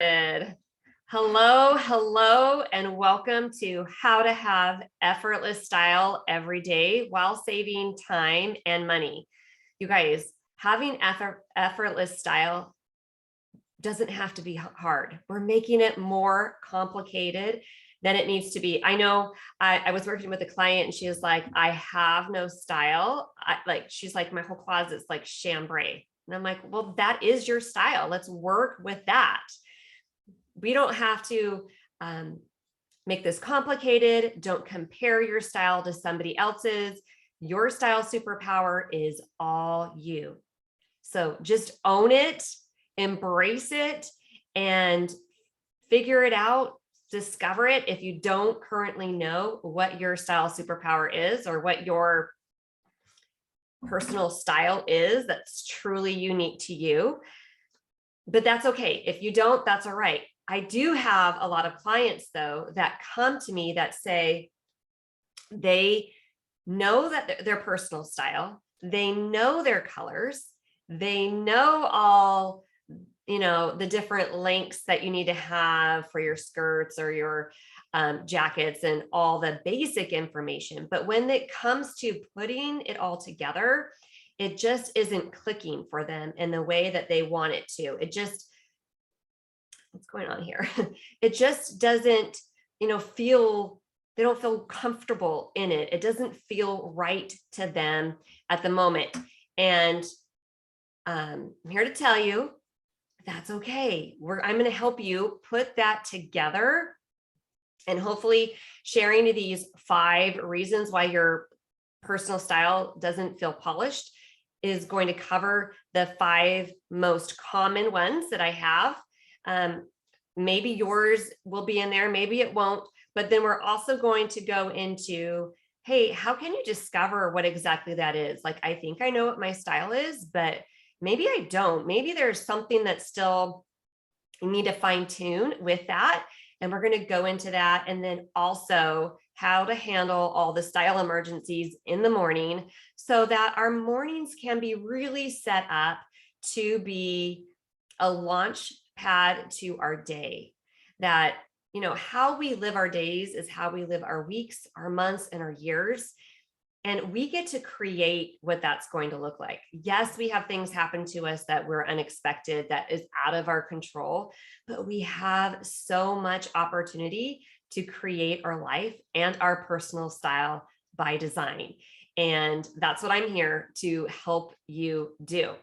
Good. Hello, and welcome to How to Have Effortless Style Every Day while saving time and money. You guys, having effortless style doesn't have to be hard. We're making it more complicated than it needs to be. I know I was working with a client and she was like, I have no style. She's like, my whole closet's like chambray. And I'm like, well, that is your style. Let's work with that. We don't have to make this complicated. Don't compare your style to somebody else's. Your style superpower is all you. So just own it, embrace it, and figure it out. Discover it if you don't currently know what your style superpower is or what your personal style is that's truly unique to you. But that's okay. If you don't, that's all right. I do have a lot of clients, though, that come to me that say they know that their personal style, they know their colors, they know all, the different lengths that you need to have for your skirts or your jackets and all the basic information. But when it comes to putting it all together, it just isn't clicking for them in the way that they want it to. What's going on here? It just doesn't, they don't feel comfortable in it. It doesn't feel right to them at the moment. And I'm here to tell you that's okay. I'm going to help you put that together, and hopefully sharing these 5 reasons why your personal style doesn't feel polished is going to cover the 5 most common ones that I have. Maybe yours will be in there, maybe it won't, but then we're also going to go into, hey, how can you discover what exactly that is? Like, I think I know what my style is, but maybe I don't. Maybe there's something that still you need to fine tune with that. And we're going to go into that. And then also how to handle all the style emergencies in the morning so that our mornings can be really set up to be a launch pad to our day. That, how we live our days is how we live our weeks, our months, and our years. And we get to create what that's going to look like. Yes, we have things happen to us that were unexpected, that is out of our control, but we have so much opportunity to create our life and our personal style by design. And that's what I'm here to help you do.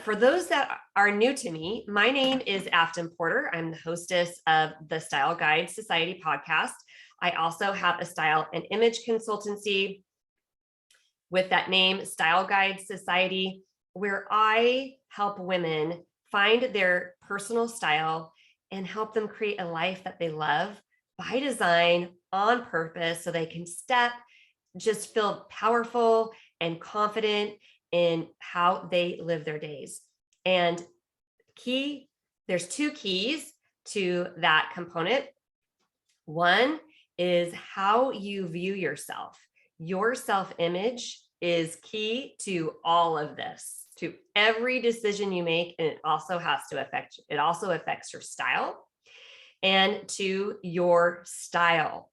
For those that are new to me, my name is Afton Porter. I'm the hostess of the Style Guide Society podcast. I also have a style and image consultancy with that name, Style Guide Society, where I help women find their personal style and help them create a life that they love by design, on purpose, so they can just feel powerful and confident in how they live their days. And there's 2 keys to that component. One is how you view yourself. Your self-image is key to all of this, to every decision you make, and it also affects your style and to your style.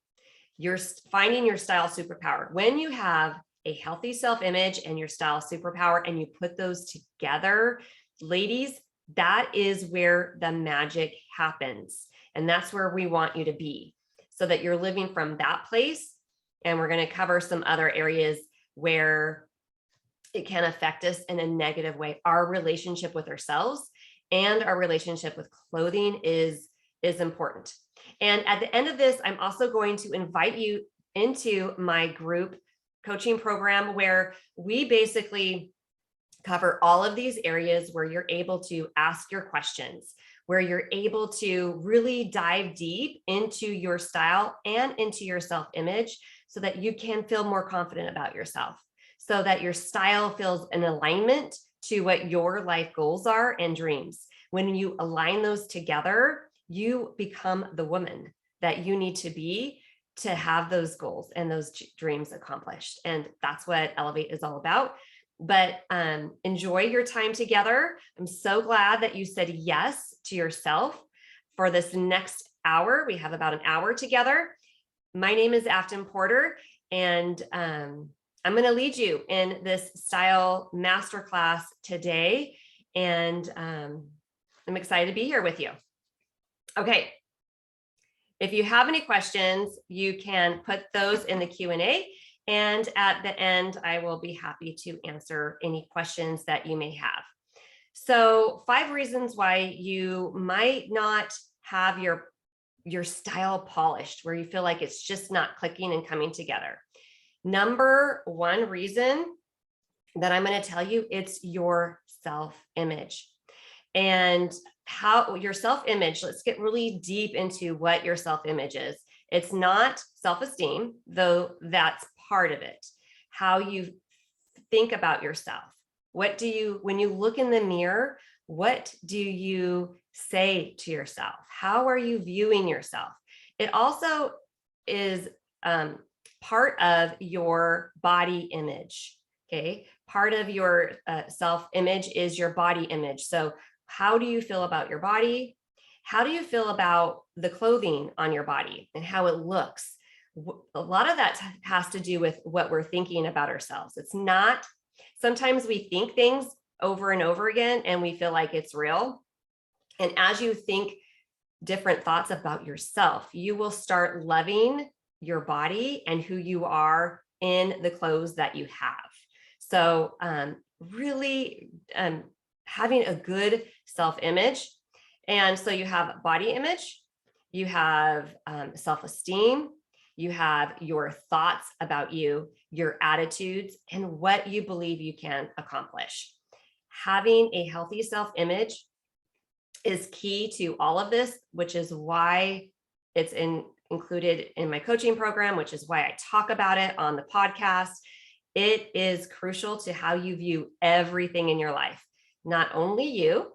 You're finding your style superpower. When you have a healthy self-image and your style superpower, and you put those together, ladies, that is where the magic happens. And that's where we want you to be, so that you're living from that place. And we're going to cover some other areas where it can affect us in a negative way. Our relationship with ourselves and our relationship with clothing is important. And at the end of this, I'm also going to invite you into my group coaching program, where we basically cover all of these areas where you're able to ask your questions, where you're able to really dive deep into your style and into your self-image so that you can feel more confident about yourself, so that your style feels in alignment to what your life goals are and dreams. When you align those together, you become the woman that you need to be to have those goals and those dreams accomplished. And that's what Elevate is all about. But enjoy your time together. I'm so glad that you said yes to yourself. for this next hour. We have about an hour together. My name is Afton Porter, and I'm going to lead you in this style masterclass today. And I'm excited to be here with you. Okay. If you have any questions, you can put those in the Q&A. And at the end, I will be happy to answer any questions that you may have. So 5 reasons why you might not have your style polished, where you feel like it's just not clicking and coming together. Number 1 reason that I'm going to tell you, it's your self-image. And how your self-image, let's get really deep into what your self-image is. It's not self-esteem, though that's part of it. How you think about yourself. What do you, when you look in the mirror, what do you say to yourself? How are you viewing yourself? It also is part of your body image. Okay. Part of your self-image is your body image. So how do you feel about your body? How do you feel about the clothing on your body and how it looks? A lot of that has to do with what we're thinking about ourselves. It's not, sometimes we think things over and over again and we feel like it's real. And as you think different thoughts about yourself, you will start loving your body and who you are in the clothes that you have. So really having a good self-image. And so you have body image, you have self-esteem, you have your thoughts about you, your attitudes, and what you believe you can accomplish. Having a healthy self-image is key to all of this, which is why it's included in my coaching program, which is why I talk about it on the podcast. It is crucial to how you view everything in your life. Not only you,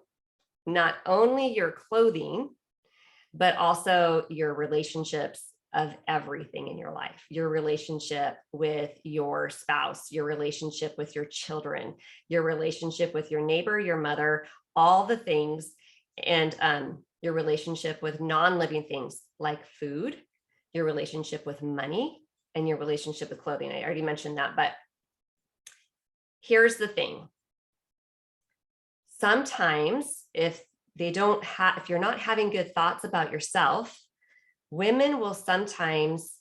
not only your clothing, but also your relationships of everything in your life, your relationship with your spouse, your relationship with your children, your relationship with your neighbor, your mother, all the things, and your relationship with non-living things like food, your relationship with money, and your relationship with clothing. I already mentioned that, but here's the thing. Sometimes if you're not having good thoughts about yourself, women will sometimes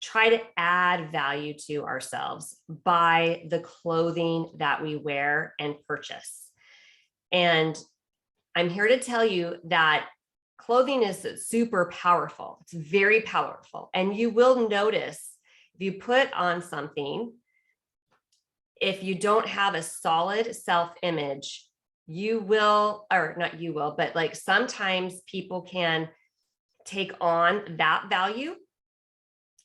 try to add value to ourselves by the clothing that we wear and purchase. And I'm here to tell you that clothing is super powerful. It's very powerful. And you will notice if you put on something, if you don't have a solid self-image, you will, or not you will, but like sometimes people can take on that value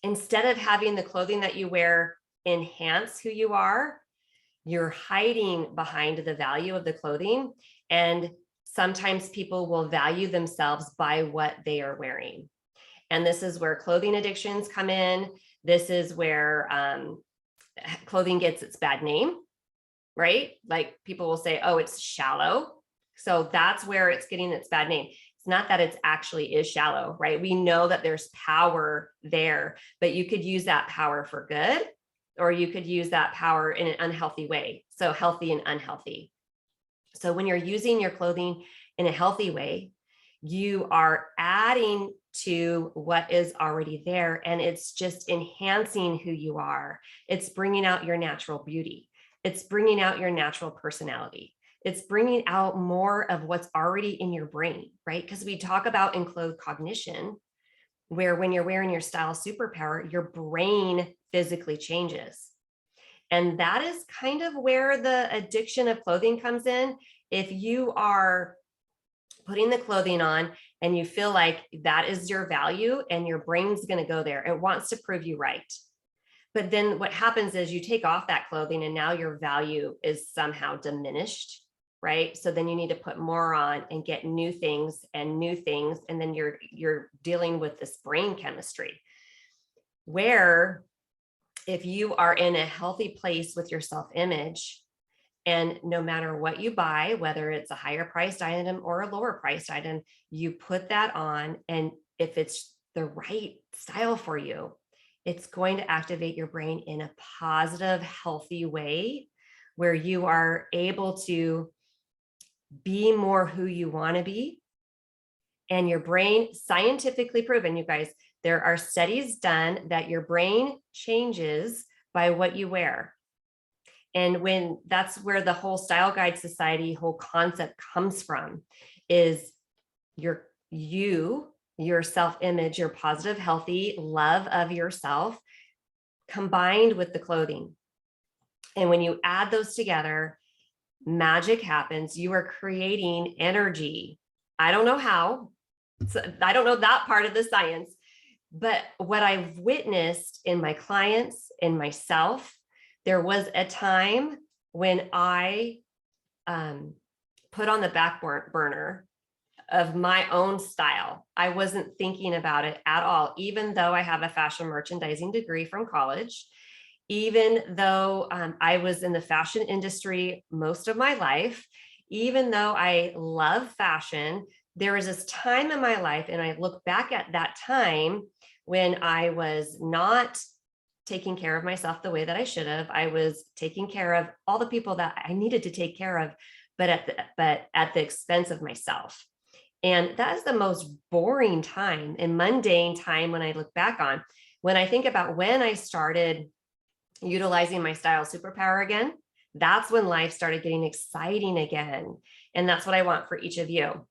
instead of having the clothing that you wear enhance who you are. You're hiding behind the value of the clothing, and sometimes people will value themselves by what they are wearing. And this is where clothing addictions come in. This is where clothing gets its bad name, right? Like people will say, oh, it's shallow. So that's where it's getting its bad name. It's not that it actually is shallow, right? We know that there's power there, but you could use that power for good, or you could use that power in an unhealthy way. So healthy and unhealthy. So when you're using your clothing in a healthy way, you are adding to what is already there, and it's just enhancing who you are. It's bringing out your natural beauty. It's bringing out your natural personality. It's bringing out more of what's already in your brain, right? Because we talk about enclosed cognition, where when you're wearing your style superpower, your brain physically changes. And that is kind of where the addiction of clothing comes in. If you are putting the clothing on and you feel like that is your value and your brain's going to go there, it wants to prove you right. But then what happens is you take off that clothing and now your value is somehow diminished, right? So then you need to put more on and get new things. And then you're dealing with this brain chemistry, where if you are in a healthy place with your self-image And no matter what you buy, whether it's a higher priced item or a lower priced item, you put that on. And if it's the right style for you, it's going to activate your brain in a positive, healthy way where you are able to be more who you want to be. And your brain, scientifically proven, you guys, there are studies done that your brain changes by what you wear. And when that's where the whole Style Guide Society whole concept comes from, is your self-image, your positive, healthy love of yourself combined with the clothing. And when you add those together, magic happens. You are creating energy. I don't know how. I don't know that part of the science, but what I've witnessed in my clients, in myself, there was a time when I put on the back burner of my own style. I wasn't thinking about it at all, even though I have a fashion merchandising degree from college, even though I was in the fashion industry most of my life, even though I love fashion. There was this time in my life, and I look back at that time when I was not taking care of myself the way that I should have. I was taking care of all the people that I needed to take care of, but at the expense of myself. And that is the most boring time and mundane time when I look back on. When I think about when I started utilizing my style superpower again, that's when life started getting exciting again. And that's what I want for each of you.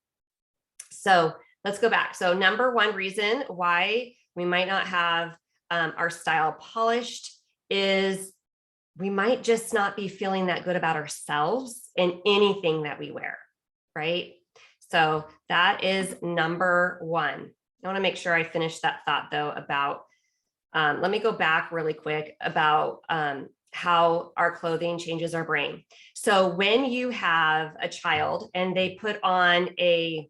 So let's go back. So number one reason why we might not have our style polished is we might just not be feeling that good about ourselves in anything that we wear, right? So that is number one. I want to make sure I finish that thought though about, let me go back really quick about how our clothing changes our brain. So when you have a child and they put on a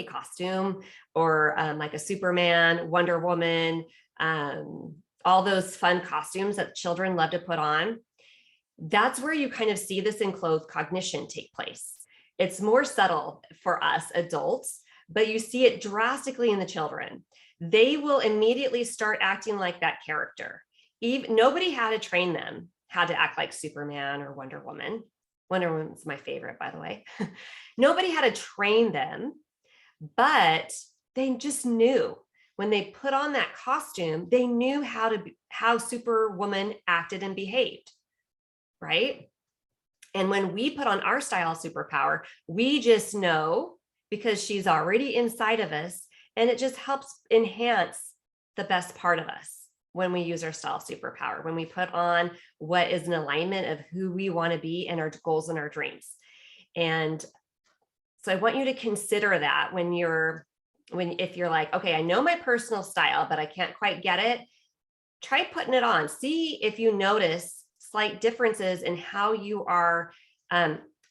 costume or like a Superman, Wonder Woman, all those fun costumes that children love to put on, that's where you kind of see this enclosed cognition take place. It's more subtle for us adults, but you see it drastically in the children. They will immediately start acting like that character. Nobody had to train them how to act like Superman or Wonder Woman. Wonder Woman's my favorite, by the way. Nobody had to train them, but they just knew when they put on that costume, they knew how Superwoman acted and behaved, right? And when we put on our style superpower, we just know because she's already inside of us, and it just helps enhance the best part of us when we use our style superpower, when we put on what is an alignment of who we want to be and our goals and our dreams. And so I want you to consider that if you're like, okay, I know my personal style, but I can't quite get it. Try putting it on. See if you notice slight differences in how you are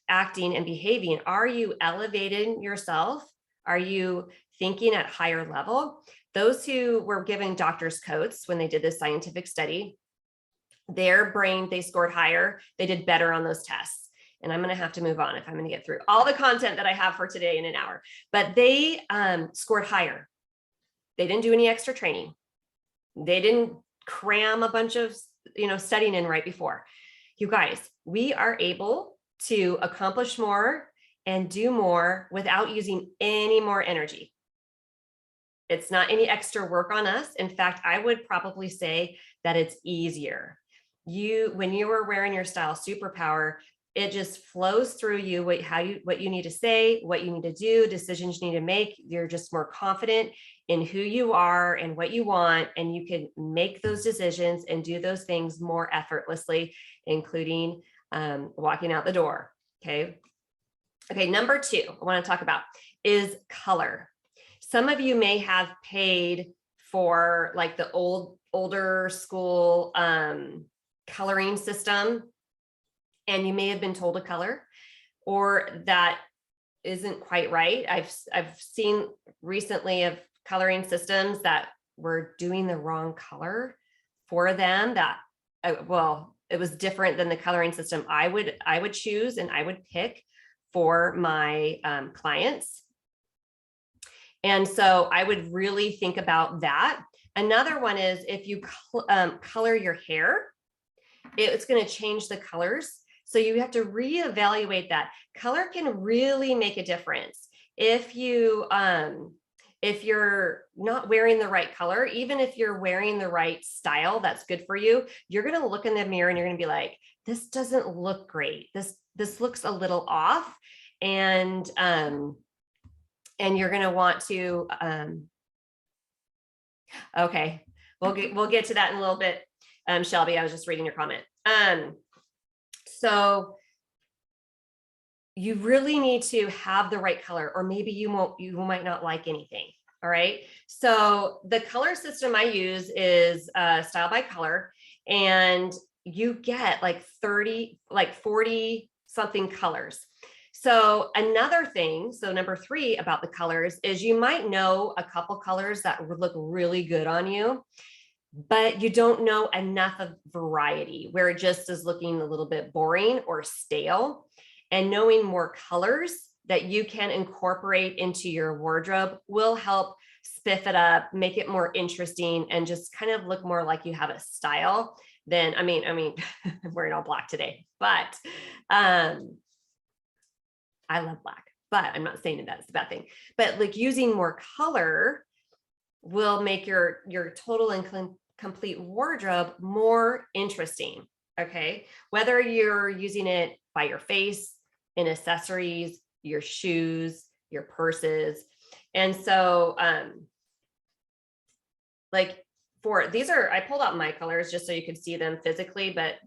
acting and behaving. Are you elevating yourself? Are you thinking at higher level? Those who were given doctor's coats when they did this scientific study, their brain, they scored higher. They did better on those tests. And I'm going to have to move on if I'm going to get through all the content that I have for today in an hour. But they scored higher. They didn't do any extra training. They didn't cram a bunch of studying in right before. You guys, we are able to accomplish more and do more without using any more energy. It's not any extra work on us. In fact, I would probably say that it's easier. When you are wearing your style superpower, it just flows through you, what you need to say, what you need to do, decisions you need to make. You're just more confident in who you are and what you want, and you can make those decisions and do those things more effortlessly, including walking out the door. Okay, number two I want to talk about is color. Some of you may have paid for like the older school coloring system, and you may have been told a color, or that isn't quite right. I've seen recently of coloring systems that were doing the wrong color for them. That it it was different than the coloring system I would choose and I would pick for my clients. And so I would really think about that. Another one is if you color your hair, it's going to change the colors. So you have to reevaluate that. Color can really make a difference. If you're not wearing the right color, even if you're wearing the right style that's good for you, you're going to look in the mirror and you're going to be like, this doesn't look great. This looks a little off. And you're going to want to, okay, we'll get to that in a little bit. Shelby, I was just reading your comment. So you really need to have the right color, or maybe you might not like anything. All right. So the color system I use is Style by Color, and you get like 40 something colors. So another thing, so number 3 about the colors is you might know a couple colors that would look really good on you, but you don't know enough of variety where it just is looking a little bit boring or stale. And knowing more colors that you can incorporate into your wardrobe will help spiff it up, make it more interesting, and just kind of look more like you have a style than, I mean, I'm wearing all black today, but I love black, but I'm not saying that that's a bad thing. But like using more color will make your total and complete wardrobe more interesting. Okay. Whether you're using it by your face, in accessories, your shoes, your purses. And so, like these are, I pulled out my colors just so you could see them physically, but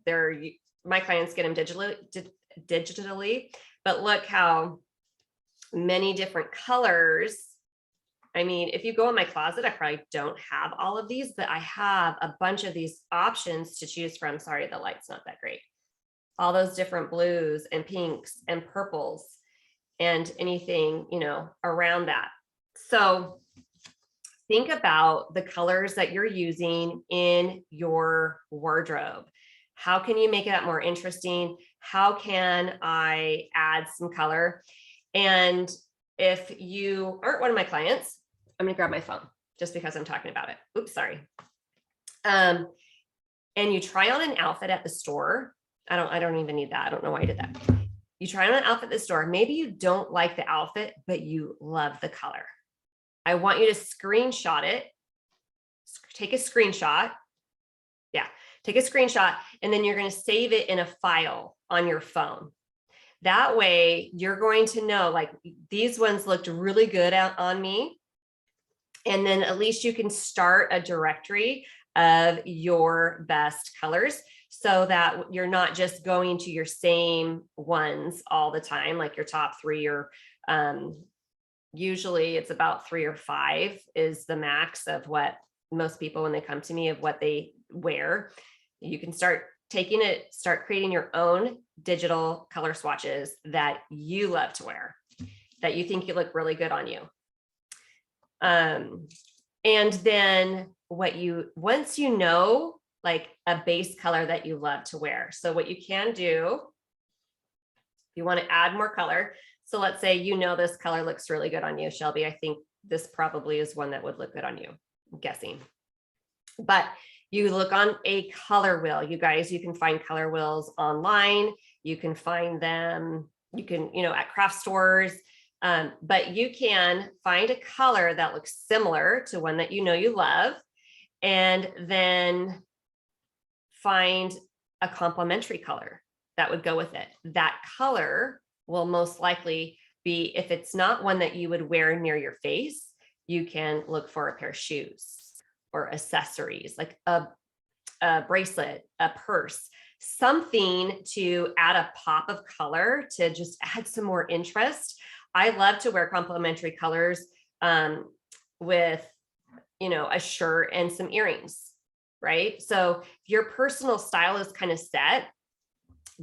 my clients get them digitally, but look how many different colors. I mean, if you go in my closet, I probably don't have all of these, but I have a bunch of these options to choose from. Sorry, the light's not that great. All those different blues and pinks and purples and anything, around that. So think about the colors that you're using in your wardrobe. How can you make it more interesting? How can I add some color? And if you aren't one of my clients, I'm going to grab my phone just because I'm talking about it. Oops, sorry. And you try on an outfit at the store. I don't even need that. I don't know why I did that. You try on an outfit at the store. Maybe you don't like the outfit, but you love the color. I want you to screenshot it. Take a screenshot. Yeah, take a screenshot, and then you're going to save it in a file on your phone. That way you're going to know, like, these ones looked really good on me. And then at least you can start a directory of your best colors so that you're not just going to your same ones all the time, like your top 3, or usually it's about 3 or 5 is the max of what most people, when they come to me, of what they wear. You can start creating your own digital color swatches that you love to wear, that you think you look really good on you. And then once you know, like, a base color that you love to wear. So what you can do, you want to add more color. So let's say, this color looks really good on you, Shelby. I think this probably is one that would look good on you, I'm guessing. But you look on a color wheel. You guys, you can find color wheels online. You can find them, at craft stores. But you can find a color that looks similar to one that you love, and then find a complementary color that would go with it. That color will most likely be, if it's not one that you would wear near your face, you can look for a pair of shoes or accessories, like a bracelet, a purse, something to add a pop of color to just add some more interest. I love to wear complementary colors with, a shirt and some earrings, right? So if your personal style is kind of set,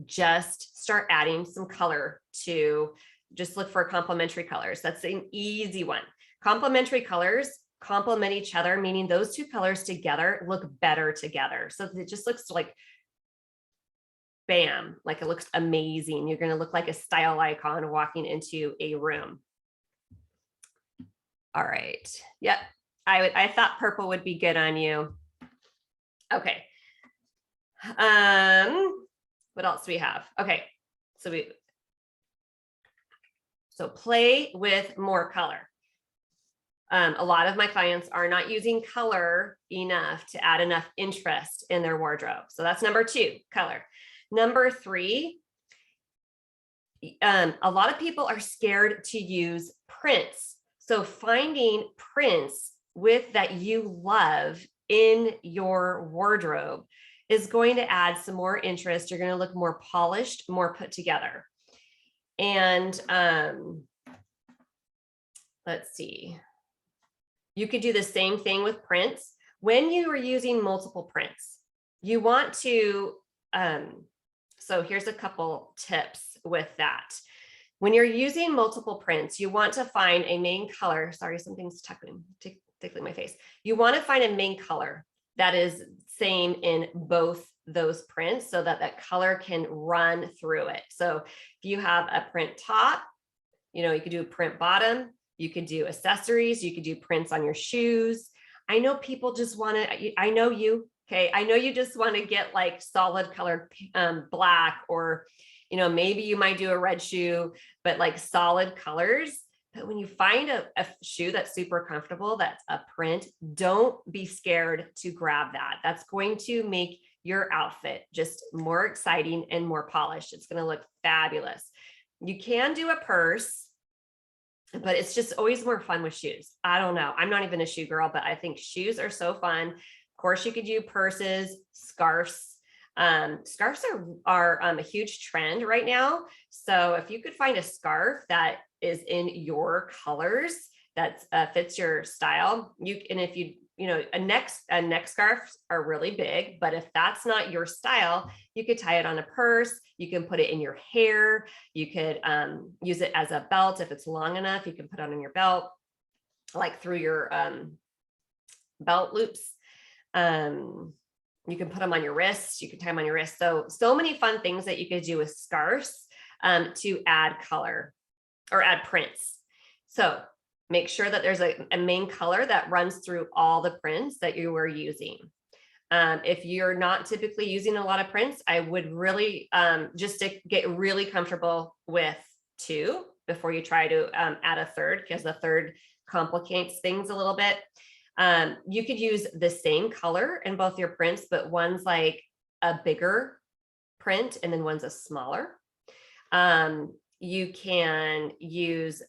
just start adding some color to, just look for complementary colors. That's an easy one. Complementary colors complement each other, meaning those two colors together look better together. So it just looks like bam, like it looks amazing. You're going to look like a style icon walking into a room. All right. Yep. I thought purple would be good on you. Okay. What else do we have? Okay. So play with more color. A lot of my clients are not using color enough to add enough interest in their wardrobe. So that's number 2, color. Number 3, a lot of people are scared to use prints. So finding prints that you love in your wardrobe is going to add some more interest. You're going to look more polished, more put together. And let's see. You could do the same thing with prints. When you are using multiple prints, you want to, so here's a couple tips with that. When you're using multiple prints, you want to find a main color. Sorry, something's tickling my face. You want to find a main color that is same in both those prints so that that color can run through it. So if you have a print top, you could do a print bottom, you could do accessories, you could do prints on your shoes. I know people just want to, I know you just want to get like solid colored black, or, maybe you might do a red shoe, but like solid colors. But when you find a shoe that's super comfortable, that's a print, don't be scared to grab that. That's going to make your outfit just more exciting and more polished. It's going to look fabulous. You can do a purse, but it's just always more fun with shoes. I don't know. I'm not even a shoe girl, but I think shoes are so fun. Of course, you could do purses, scarves. Scarves are a huge trend right now. So if you could find a scarf that is in your colors, that fits your style, a neck scarves are really big, but if that's not your style, you could tie it on a purse. You can put it in your hair. You could use it as a belt. If it's long enough, you can put it on your belt, like through your belt loops. You can put them on your wrist. You can tie them on your wrist. So many fun things that you could do with scarves to add color or add prints. So make sure that there's a main color that runs through all the prints that you are using. If you're not typically using a lot of prints, I would really just to get really comfortable with 2 before you try to add a third, because the third complicates things a little bit. You could use the same color in both your prints, but one's like a bigger print and then one's a smaller. You can use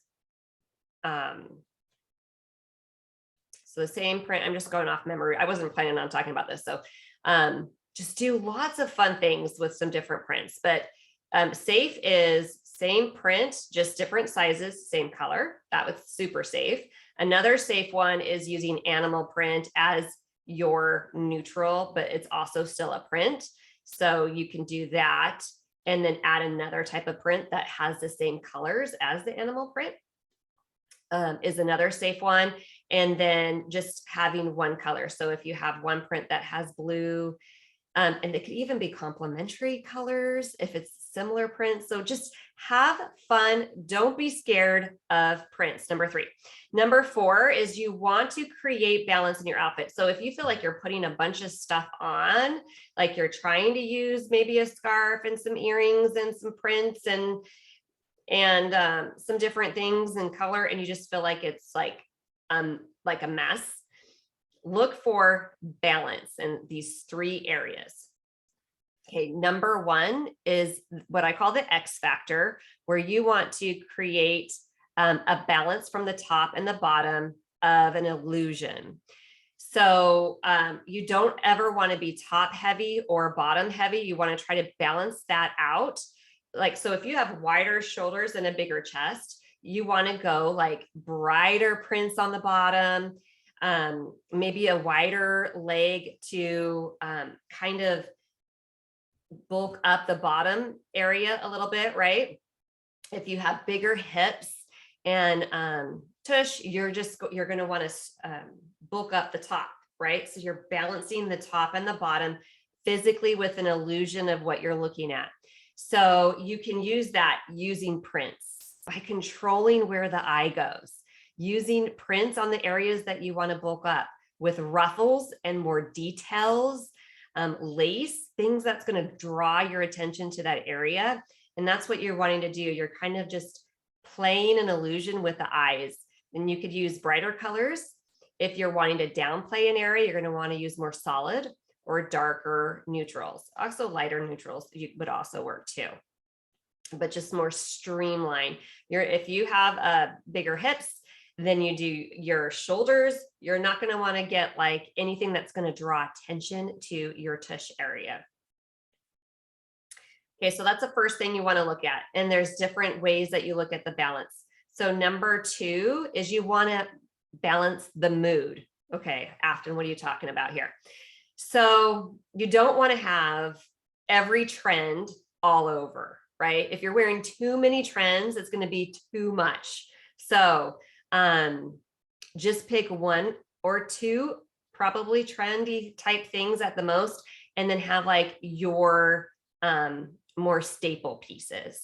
so the same print. I'm just going off memory. I wasn't planning on talking about this. So just do lots of fun things with some different prints. But safe is same print, just different sizes, same color. That was super safe. Another safe one is using animal print as your neutral, but it's also still a print. So you can do that and then add another type of print that has the same colors as the animal print. Is another safe one. And then just having one color. So if you have one print that has blue, and it could even be complementary colors if it's similar prints. So just have fun. Don't be scared of prints. Number 3. Number 4 is you want to create balance in your outfit. So if you feel like you're putting a bunch of stuff on, like you're trying to use maybe a scarf and some earrings and some prints and some different things in color, and you just feel like it's like a mess, look for balance in these 3 areas. Okay, number 1 is what I call the X factor, where you want to create a balance from the top and the bottom of an illusion. So you don't ever want to be top heavy or bottom heavy. You want to try to balance that out. Like, so if you have wider shoulders and a bigger chest, you want to go like brighter prints on the bottom, maybe a wider leg to kind of bulk up the bottom area a little bit, right? If you have bigger hips and tush, you're going to want to bulk up the top, right? So you're balancing the top and the bottom physically with an illusion of what you're looking at. So you can use that using prints by controlling where the eye goes, using prints on the areas that you want to bulk up with ruffles and more details, lace, things that's going to draw your attention to that area. And that's what you're wanting to do. You're kind of just playing an illusion with the eyes. And you could use brighter colors. If you're wanting to downplay an area, you're going to want to use more solid or darker neutrals. Also lighter neutrals would also work too, but just more streamlined. If you have bigger hips, then you do your shoulders, you're not going to want to get like anything that's going to draw attention to your tush area. Okay, so that's the first thing you want to look at. And there's different ways that you look at the balance. So number 2 is you want to balance the mood. Okay, Afton, what are you talking about here? So you don't want to have every trend all over, right? If you're wearing too many trends, it's going to be too much. So just pick 1 or 2 probably trendy type things at the most, and then have like your more staple pieces.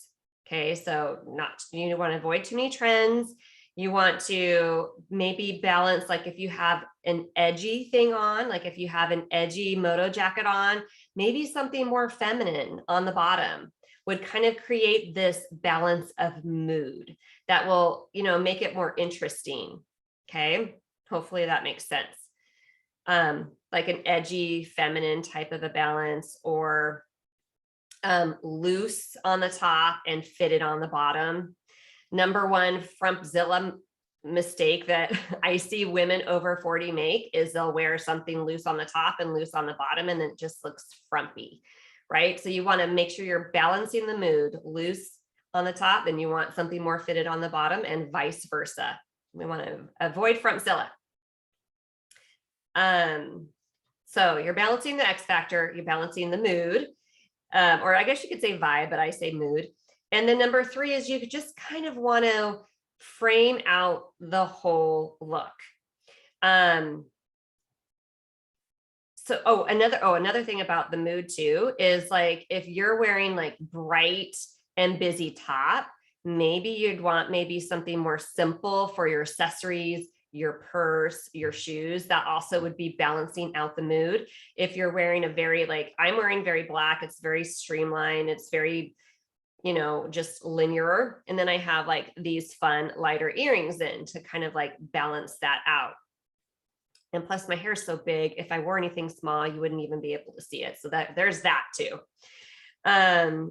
Okay, so you want to avoid too many trends. You want to maybe balance, like if you have an edgy thing on, like if you have an edgy moto jacket on, maybe something more feminine on the bottom would kind of create this balance of mood that will, make it more interesting. Okay, hopefully that makes sense. Like an edgy feminine type of a balance, or loose on the top and fitted on the bottom. Number 1 frumpzilla mistake that I see women over 40 make is they'll wear something loose on the top and loose on the bottom, and then it just looks frumpy, right? So you want to make sure you're balancing the mood, loose on the top, and you want something more fitted on the bottom, and vice versa. We want to avoid frumpzilla. So you're balancing the X factor, you're balancing the mood, or I guess you could say vibe, but I say mood. And then number 3 is you just kind of want to frame out the whole look. Another thing about the mood too is, like, if you're wearing like bright and busy top, maybe you'd want something more simple for your accessories, your purse, your shoes. That also would be balancing out the mood. If you're wearing I'm wearing very black, it's very streamlined, it's very, just linear. And then I have like these fun lighter earrings in to kind of like balance that out. And plus my hair is so big, if I wore anything small, you wouldn't even be able to see it. So there's that too. And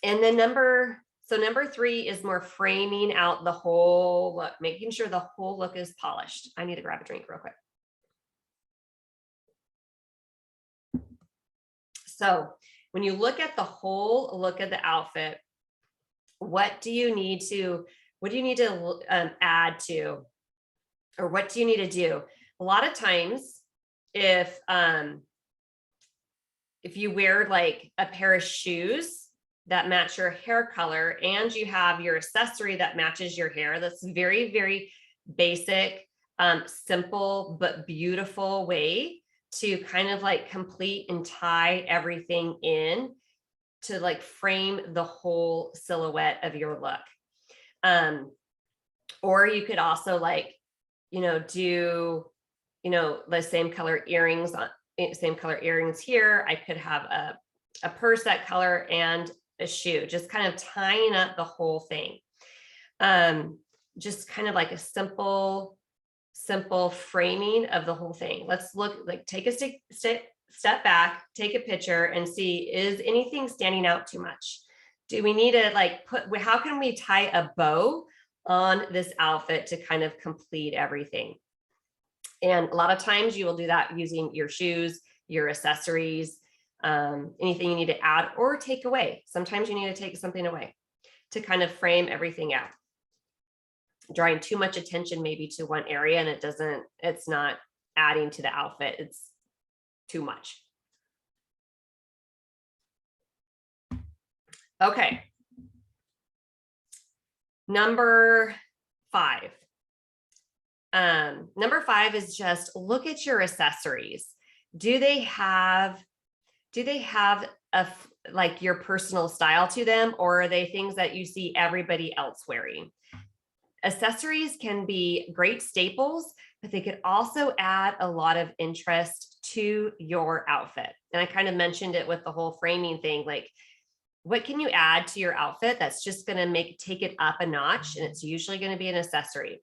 then number 3 is more framing out the whole look, making sure the whole look is polished. I need to grab a drink real quick. So when you look at the whole look of the outfit, what do you need to add to, or what do you need to do? A lot of times, if you wear like a pair of shoes that match your hair color, and you have your accessory that matches your hair, that's very, very basic, simple, but beautiful way to kind of like complete and tie everything in to like frame the whole silhouette of your look. Or you could also like, do, the same color earrings here. I could have a purse that color and a shoe, just kind of tying up the whole thing. Just kind of like a simple framing of the whole thing. Let's take a step back, take a picture and see, is anything standing out too much? Do we need to how can we tie a bow on this outfit to kind of complete everything? And a lot of times you will do that using your shoes, your accessories, anything you need to add or take away. Sometimes you need to take something away to kind of frame everything out. Drawing too much attention maybe to one area, and it's not adding to the outfit, it's too much. Okay. Number 5 is just look at your accessories. Do they have like your personal style to them, or are they things that you see everybody else wearing? Accessories can be great staples, but they could also add a lot of interest to your outfit. And I kind of mentioned it with the whole framing thing, like what can you add to your outfit that's just going to take it up a notch? And it's usually going to be an accessory.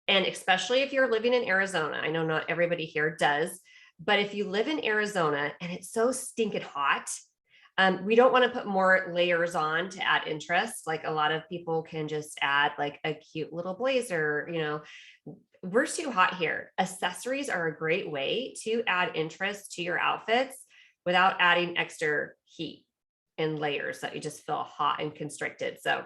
And especially if you're living in Arizona, I know not everybody here does, but if you live in Arizona and it's so stinking hot, we don't want to put more layers on to add interest. Like a lot of people can just add like a cute little blazer, we're too hot here. Accessories are a great way to add interest to your outfits without adding extra heat and layers that you just feel hot and constricted. So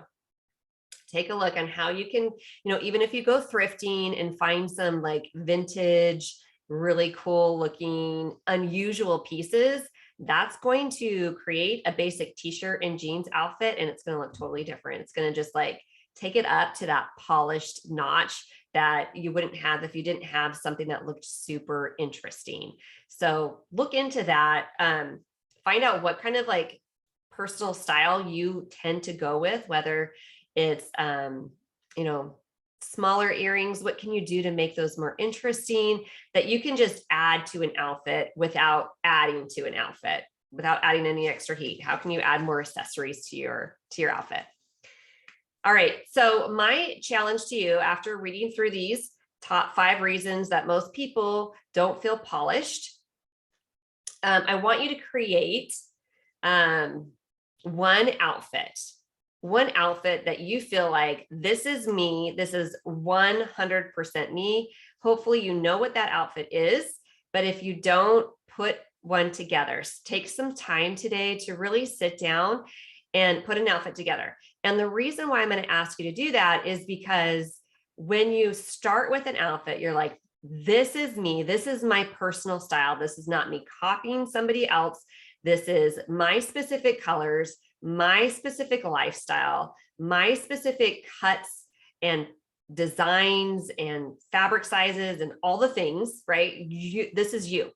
take a look on how you can, even if you go thrifting and find some like vintage, really cool looking, unusual pieces, that's going to create a basic t-shirt and jeans outfit, and it's going to look totally different. It's going to just like take it up to that polished notch that you wouldn't have if you didn't have something that looked super interesting. So look into that. Find out what kind of like personal style you tend to go with, whether it's, smaller earrings. What can you do to make those more interesting that you can just add to an outfit without adding to an outfit, without adding any extra heat? How can you add more accessories to your outfit? All right. So my challenge to you after reading through these top 5 reasons that most people don't feel polished, I want you to create one outfit that you feel like, this is me. This is 100% me. Hopefully you know what that outfit is, but if you don't, put one together. Take some time today to really sit down and put an outfit together. And the reason why I'm going to ask you to do that is because when you start with an outfit, you're like, this is me. This is my personal style. This is not me copying somebody else. This is my specific colors, my specific lifestyle, my specific cuts and designs and fabric sizes and all the things, right? This is you.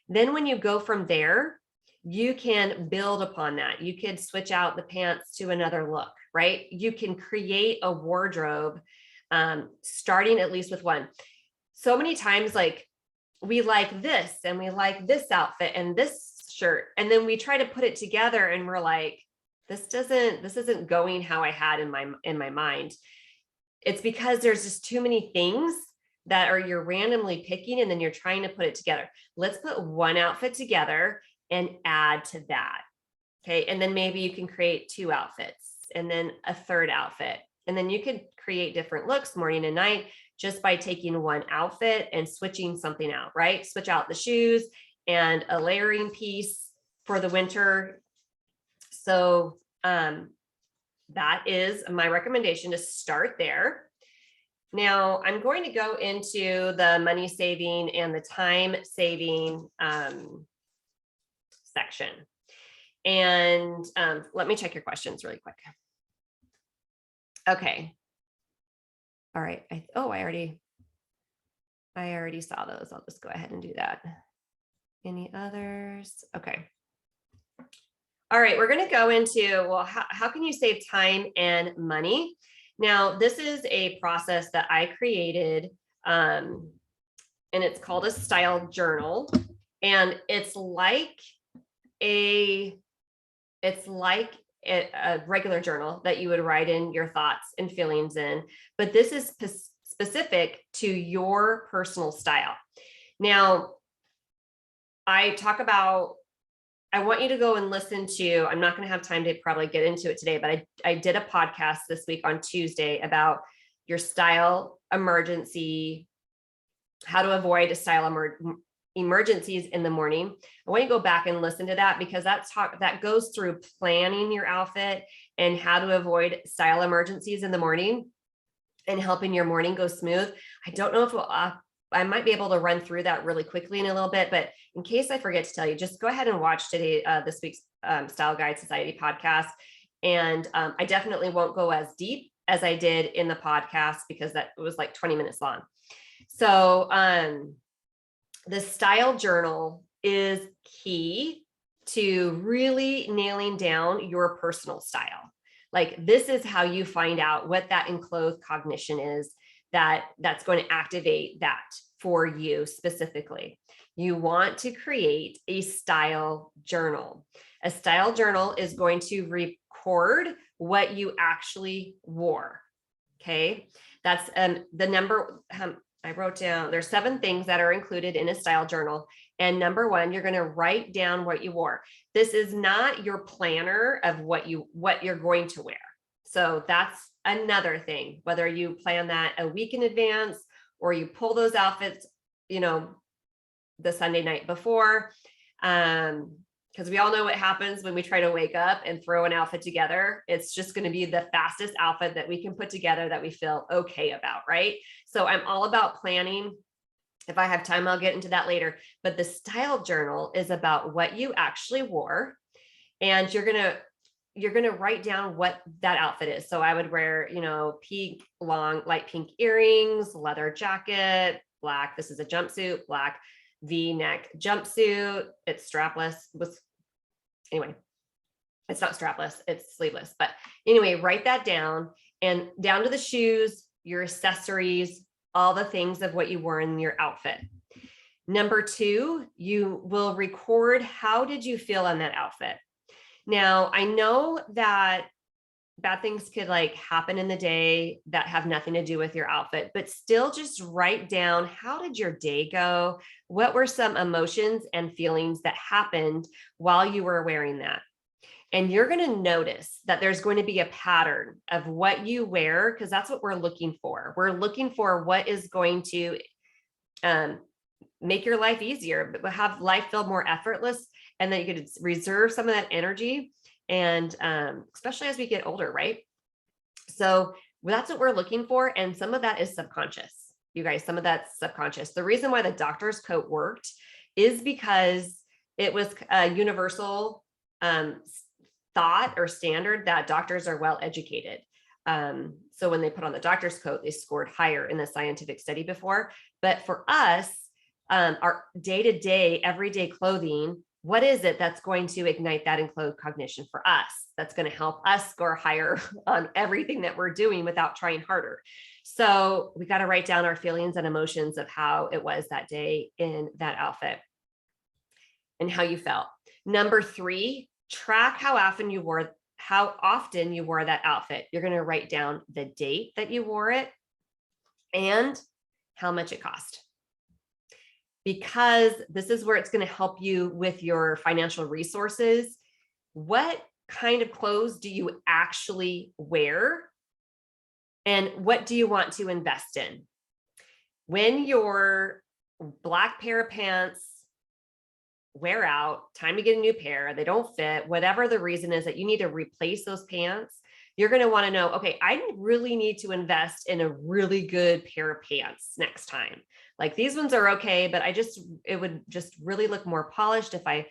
Then when you go from there, you can build upon that. You could switch out the pants to another look, right? You can create a wardrobe, starting at least with one. So many times, like, we like this and we like this outfit and this shirt, and then we try to put it together and we're like, this isn't going how I had in my mind. It's because there's just too many things that you're randomly picking, and then you're trying to put it together. Let's put one outfit together and add to that. Okay. And then maybe you can create 2 outfits and then a 3rd outfit. And then you could create different looks morning and night just by taking one outfit and switching something out, right? Switch out the shoes and a layering piece for the winter. So that is my recommendation, to start there. Now I'm going to go into the money saving and the time saving section. And let me check your questions really quick. Okay. All right. I already saw those. I'll just go ahead and do that. Any others? Okay. All right, we're going to go into, well, how can you save time and money? Now, this is a process that I created, and it's called a style journal. And it's like a regular journal that you would write in your thoughts and feelings in, but this is specific to your personal style. Now, I want you to go and listen to, I'm not going to have time to probably get into it today, but I did a podcast this week on Tuesday about your style emergency, how to avoid a style emergencies in the morning. I want you to go back and listen to that, because that goes through planning your outfit and how to avoid style emergencies in the morning and helping your morning go smooth. I don't know if I might be able to run through that really quickly in a little bit, but in case I forget to tell you, just go ahead and watch this week's Style Guide Society podcast. And I definitely won't go as deep as I did in the podcast, because that was like 20 minutes long. So the style journal is key to really nailing down your personal style. Like, this is how you find out what that enclosed cognition is that's going to activate that for you specifically. You want to create a style journal. A style journal is going to record what you actually wore. Okay. That's the number. I wrote down, there's 7 things that are included in a style journal. And number 1, you're going to write down what you wore. This is not your planner of what you're going to wear. So that's another thing, whether you plan that a week in advance or you pull those outfits, the Sunday night before. Because we all know what happens when we try to wake up and throw an outfit together. It's just going to be the fastest outfit that we can put together that we feel okay about, right? So I'm all about planning. If I have time, I'll get into that later. But the style journal is about what you actually wore, and you're gonna write down what that outfit is. So I would wear, pink, long, light pink earrings, leather jacket, black. This is a jumpsuit, black V-neck jumpsuit. It's strapless. Anyway, it's not strapless, it's sleeveless. But anyway, write that down, and down to the shoes, your accessories, all the things of what you wore in your outfit. Number 2, you will record how did you feel on that outfit. Now, I know that bad things could happen in the day that have nothing to do with your outfit, but still just write down, how did your day go? What were some emotions and feelings that happened while you were wearing that? And you're going to notice that there's going to be a pattern of what you wear, because that's what we're looking for. We're looking for what is going to make your life easier, but have life feel more effortless, and then you could reserve some of that energy. And especially as we get older, right? So that's what we're looking for. And some of that is subconscious, you guys, some of that's subconscious. The reason why the doctor's coat worked is because it was a universal thought or standard that doctors are well educated. So when they put on the doctor's coat, they scored higher in the scientific study before. But for us, our day-to-day, everyday clothing, what is it that's going to ignite that enclosed cognition for us? That's going to help us score higher on everything that we're doing without trying harder. So we got to write down our feelings and emotions of how it was that day in that outfit and how you felt. Number 3, track how often you wore that outfit. You're going to write down the date that you wore it and how much it cost. Because this is where it's going to help you with your financial resources. What kind of clothes do you actually wear? And what do you want to invest in? When your black pair of pants wear out, time to get a new pair, they don't fit, whatever the reason is that you need to replace those pants, you're going to want to know, okay, I really need to invest in a really good pair of pants next time. Like, these ones are okay, but it would just really look more polished if I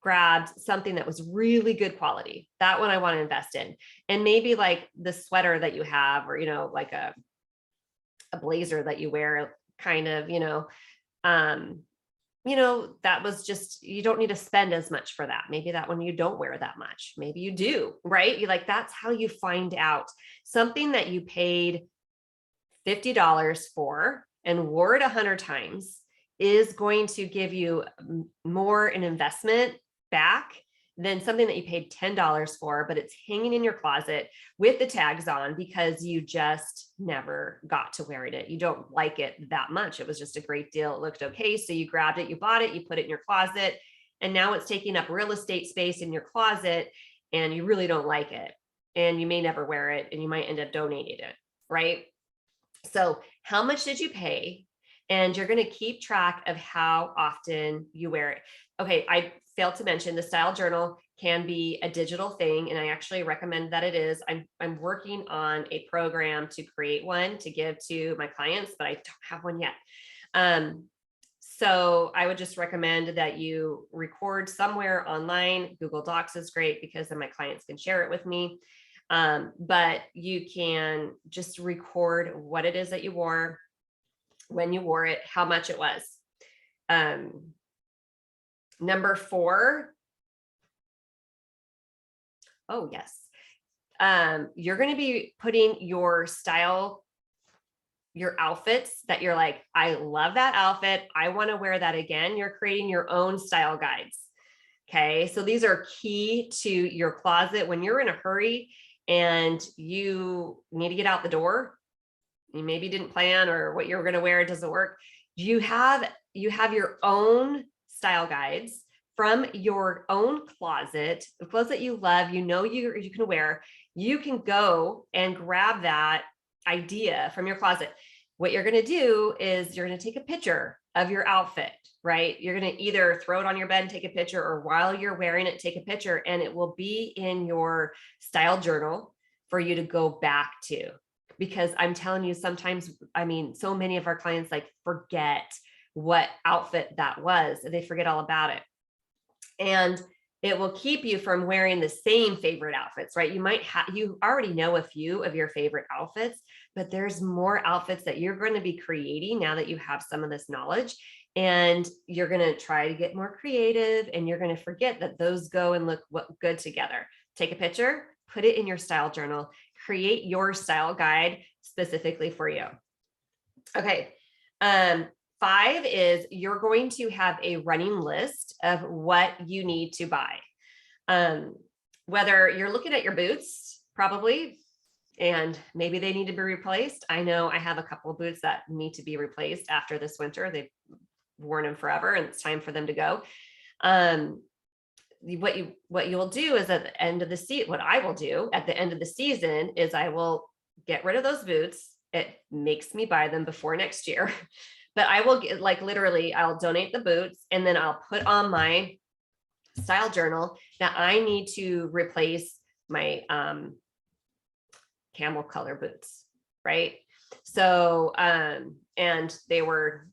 grabbed something that was really good quality. That one I want to invest in. And maybe like the sweater that you have, or, like a blazer that you wear, kind of, that was just, you don't need to spend as much for that. Maybe that one you don't wear that much. Maybe you do, right? That's how you find out. Something that you paid $50 for and wore it 100 times is going to give you more an investment back than something that you paid $10 for, but it's hanging in your closet with the tags on because you just never got to wear it. You don't like it that much. It was just a great deal. It looked okay. So you grabbed it, you bought it, you put it in your closet, and now it's taking up real estate space in your closet, and you really don't like it. And you may never wear it, and you might end up donating it, right? So how much did you pay? And you're going to keep track of how often you wear it. Okay, I failed to mention the style journal can be a digital thing, and I actually recommend that it is. I'm working on a program to create one to give to my clients, but I don't have one yet. So I would just recommend that you record somewhere online. Google Docs is great because then my clients can share it with me. But you can just record what it is that you wore, when you wore it, how much it was. Number 4. Oh, yes. You're going to be putting your style, your outfits that you're like, I love that outfit, I want to wear that again. You're creating your own style guides. Okay. So these are key to your closet when you're in a hurry and you need to get out the door. You maybe didn't plan, or what you're going to wear, it doesn't work. You have your own style guides from your own closet, the clothes that you love, you can wear. You can go and grab that idea from your closet. What you're going to do is you're going to take a picture of your outfit, right? You're going to either throw it on your bed and take a picture, or while you're wearing it, take a picture, and it will be in your style journal for you to go back to. Because I'm telling you, sometimes, so many of our clients like forget what outfit that was. They forget all about it. And it will keep you from wearing the same favorite outfits, right? You already know a few of your favorite outfits, but there's more outfits that you're going to be creating now that you have some of this knowledge. And you're going to try to get more creative, and you're going to forget that those go and look good together. Take a picture, put it in your style journal, create your style guide specifically for you. Okay. 5 is you're going to have a running list of what you need to buy. Whether you're looking at your boots, probably, and maybe they need to be replaced. I know I have a couple of boots that need to be replaced after this winter. They've worn them forever, and it's time for them to go. What you'll do is at the end of the season, what I will do at the end of the season is I will get rid of those boots. It makes me buy them before next year. But I will get, like, literally, I'll donate the boots, and then I'll put on my style journal that I need to replace my camel color boots, right? So, and they were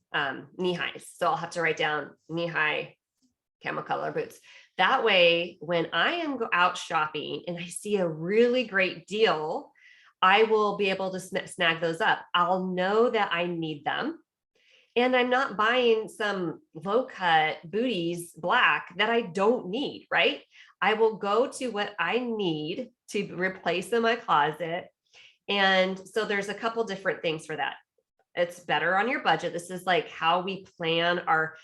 knee highs. So I'll have to write down knee high camel color boots. That way, when I am out shopping and I see a really great deal, I will be able to snag those up. I'll know that I need them. And I'm not buying some low cut booties black that I don't need, right? I will go to what I need to replace in my closet. And so there's a couple different things for that. It's better on your budget. This is like how we plan our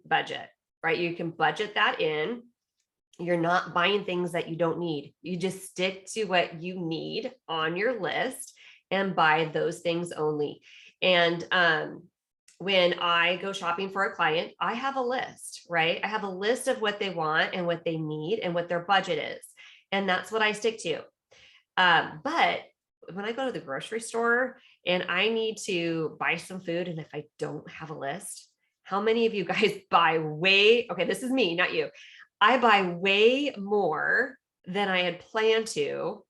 budget, right? You can budget that in. You're not buying things that you don't need. You just stick to what you need on your list and buy those things only. And when I go shopping for a client, I have a list, right? I have a list of what they want and what they need and what their budget is. And that's what I stick to. But when I go to the grocery store and I need to buy some food, and if I don't have a list, how many of you guys buy okay, this is me, not you. I buy way more than I had planned to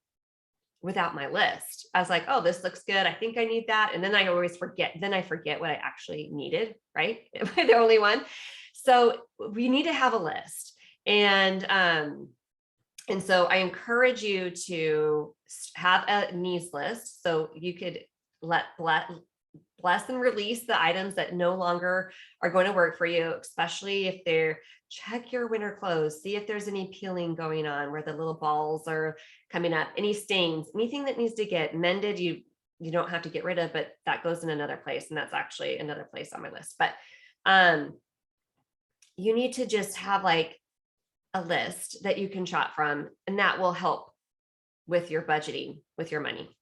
without my list. I was like, oh, this looks good, I think I need that. And then I always forget. Then I forget what I actually needed, right? Am I the only one? So we need to have a list. And so I encourage you to have a needs list. So you could bless and release the items that no longer are going to work for you, especially if they're, check your winter clothes, see if there's any peeling going on where the little balls are coming up, any stains, anything that needs to get mended, you don't have to get rid of, but that goes in another place. And that's actually another place on my list. But you need to just have like a list that you can shop from, and that will help with your budgeting, with your money.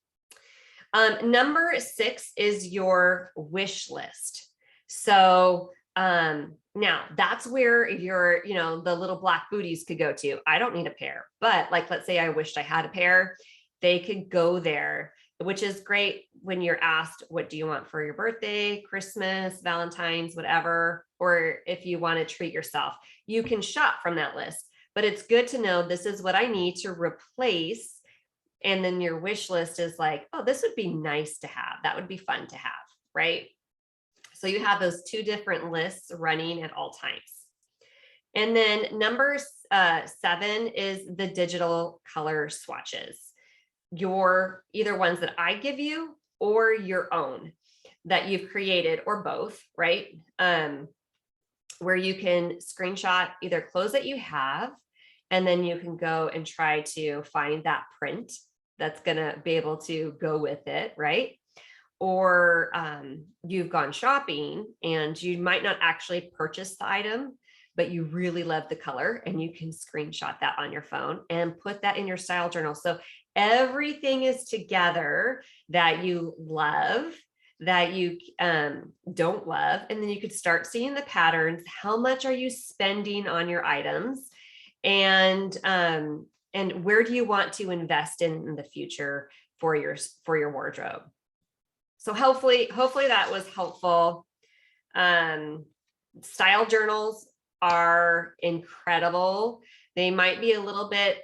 Number 6 is your wish list. So now that's where your, the little black booties could go to. I don't need a pair, but like, let's say I wished I had a pair, they could go there, which is great when you're asked, what do you want for your birthday, Christmas, Valentine's, whatever, or if you want to treat yourself, you can shop from that list. But it's good to know this is what I need to replace. And then your wish list is like, oh, this would be nice to have. That would be fun to have, right? So you have those 2 different lists running at all times. And then number 7 is the digital color swatches. Your either ones that I give you or your own that you've created, or both, right? where you can screenshot either clothes that you have, and then you can go and try to find that print that's going to be able to go with it, right? Or you've gone shopping and you might not actually purchase the item, but you really love the color, and you can screenshot that on your phone and put that in your style journal. So everything is together that you love, that you don't love, and then you could start seeing the patterns. How much are you spending on your items? And where do you want to invest in the future for your wardrobe? So hopefully that was helpful. Style journals are incredible. They might be a little bit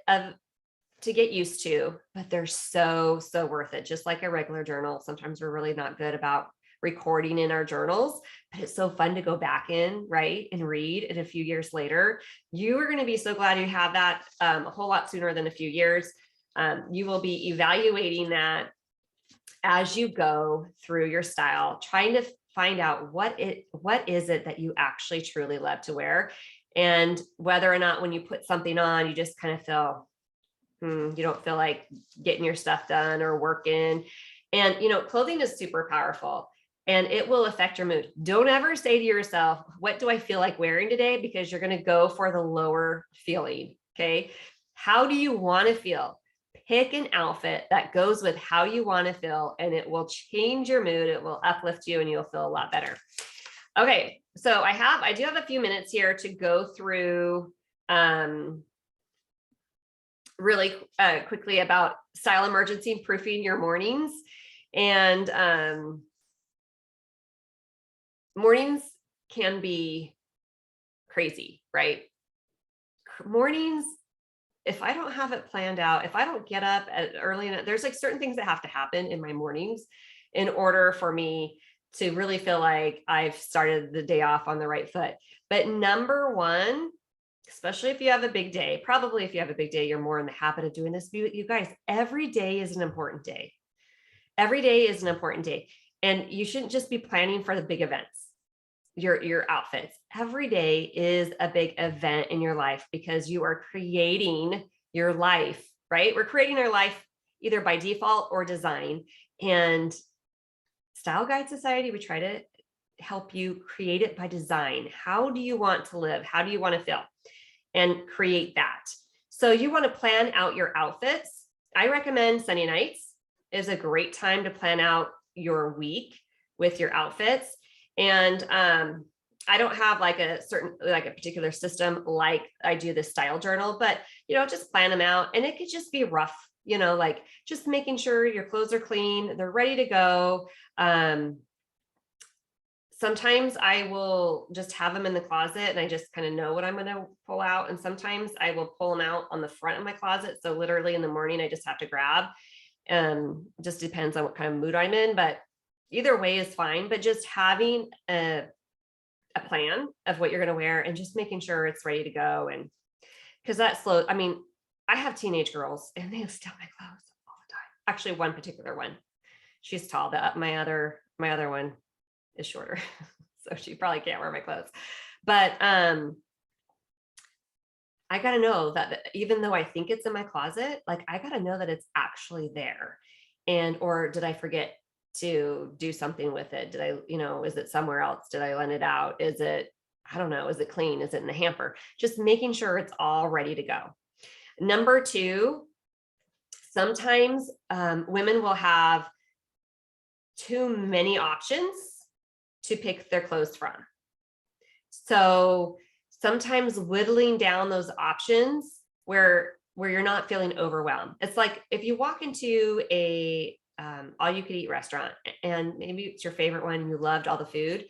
to get used to, but they're so worth it. Just like a regular journal. Sometimes we're really not good about recording in our journals, but it's so fun to go back in, right, and read it a few years later. You are going to be so glad you have that a whole lot sooner than a few years. You will be evaluating that as you go through your style, trying to find out what is it that you actually truly love to wear, and whether or not when you put something on, you just kind of feel you don't feel like getting your stuff done or working. And clothing is super powerful, and it will affect your mood. Don't ever say to yourself, what do I feel like wearing today? Because you're going to go for the lower feeling. Okay. How do you want to feel? Pick an outfit that goes with how you want to feel, and it will change your mood. It will uplift you, and you'll feel a lot better. Okay. So I do have a few minutes here to go through really quickly about style emergency and proofing your mornings. And mornings can be crazy, right? Mornings, if I don't have it planned out, if I don't get up early enough, there's like certain things that have to happen in my mornings in order for me to really feel like I've started the day off on the right foot. But number one, especially if you have a big day, probably if you have a big day, you're more in the habit of doing this. You guys, every day is an important day. Every day is an important day. And you shouldn't just be planning for the big events, your outfits. Every day is a big event in your life, because you are creating your life, right? We're creating our life either by default or design. And Style Guide Society, we try to help you create it by design. How do you want to live? How do you want to feel? And create that. So you want to plan out your outfits. I recommend Sunday nights is a great time to plan out your week with your outfits. And I don't have like a particular system like I do the style journal, but just plan them out, and it could just be rough, like just making sure your clothes are clean, they're ready to go. Sometimes I will just have them in the closet, and I just kind of know what I'm going to pull out. And sometimes I will pull them out on the front of my closet. So literally in the morning, I just have to grab. Just depends on what kind of mood I'm in, but either way is fine. But just having a plan of what you're going to wear, and just making sure it's ready to go. And because that slows, I mean, I have teenage girls and they steal my clothes all the time. Actually, one particular one, she's tall. My other one is shorter, so she probably can't wear my clothes. But I gotta know that even though I think it's in my closet, like I gotta know that it's actually there. Or did I forget to do something with it? Did I, is it somewhere else? Did I lend it out? Is it, I don't know, is it clean? Is it in the hamper? Just making sure it's all ready to go. Number two, sometimes women will have too many options to pick their clothes from. So sometimes whittling down those options where you're not feeling overwhelmed. It's like if you walk into a all you could eat restaurant, and maybe it's your favorite one, and you loved all the food,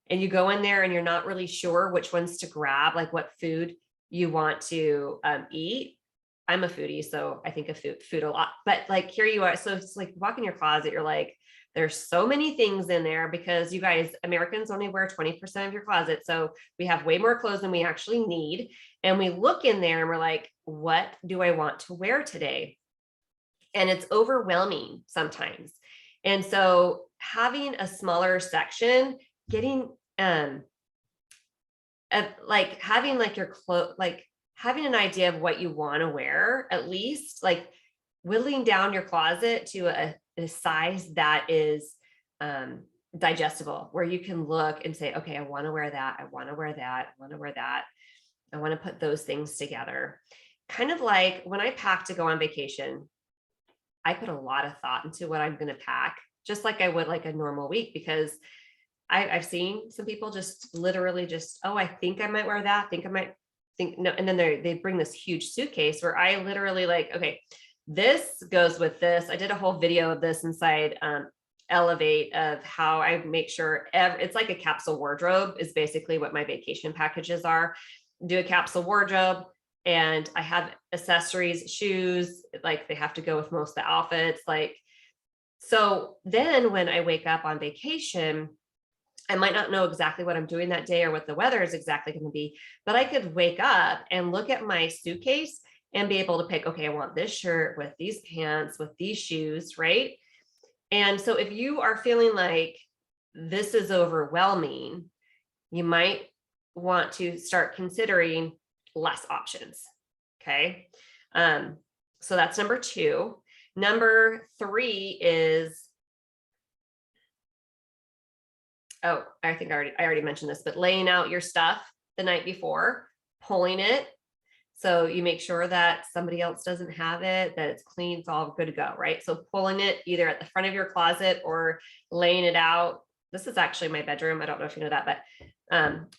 and you go in there and you're not really sure which ones to grab, like what food you want to eat. I'm a foodie, so I think of food a lot, but like here you are. So it's like walk in your closet, you're like, there's so many things in there, because you guys, Americans only wear 20% of your closet. So we have way more clothes than we actually need. And we look in there and we're like, what do I want to wear today? And it's overwhelming sometimes. And so having a smaller section, getting like having like your clothes, like having an idea of what you want to wear, at least like whittling down your closet to a size that is digestible, where you can look and say, okay, I want to wear that. I want to wear that. I want to wear that. I want to put those things together. Kind of like when I pack to go on vacation, I put a lot of thought into what I'm going to pack, just like I would like a normal week, because I've seen some people just literally just, oh, I think I might wear that. Think I might think no. And then they bring this huge suitcase where I literally like, okay, this goes with this. I did a whole video of this inside Elevate of how I make sure it's like a capsule wardrobe is basically what my vacation packages are. Do a capsule wardrobe, and I have accessories, shoes, like they have to go with most of the outfits. Like, so then when I wake up on vacation, I might not know exactly what I'm doing that day or what the weather is exactly going to be, but I could wake up and look at my suitcase and be able to pick, okay, I want this shirt with these pants, with these shoes, right? And so if you are feeling like this is overwhelming, you might want to start considering less options. Okay. So that's number 2. Number 3 is, oh, I think I already mentioned this, but laying out your stuff the night before, pulling it. So you make sure that somebody else doesn't have it, that it's clean, it's all good to go, right? So pulling it either at the front of your closet or laying it out. This is actually my bedroom. I don't know if you know that, but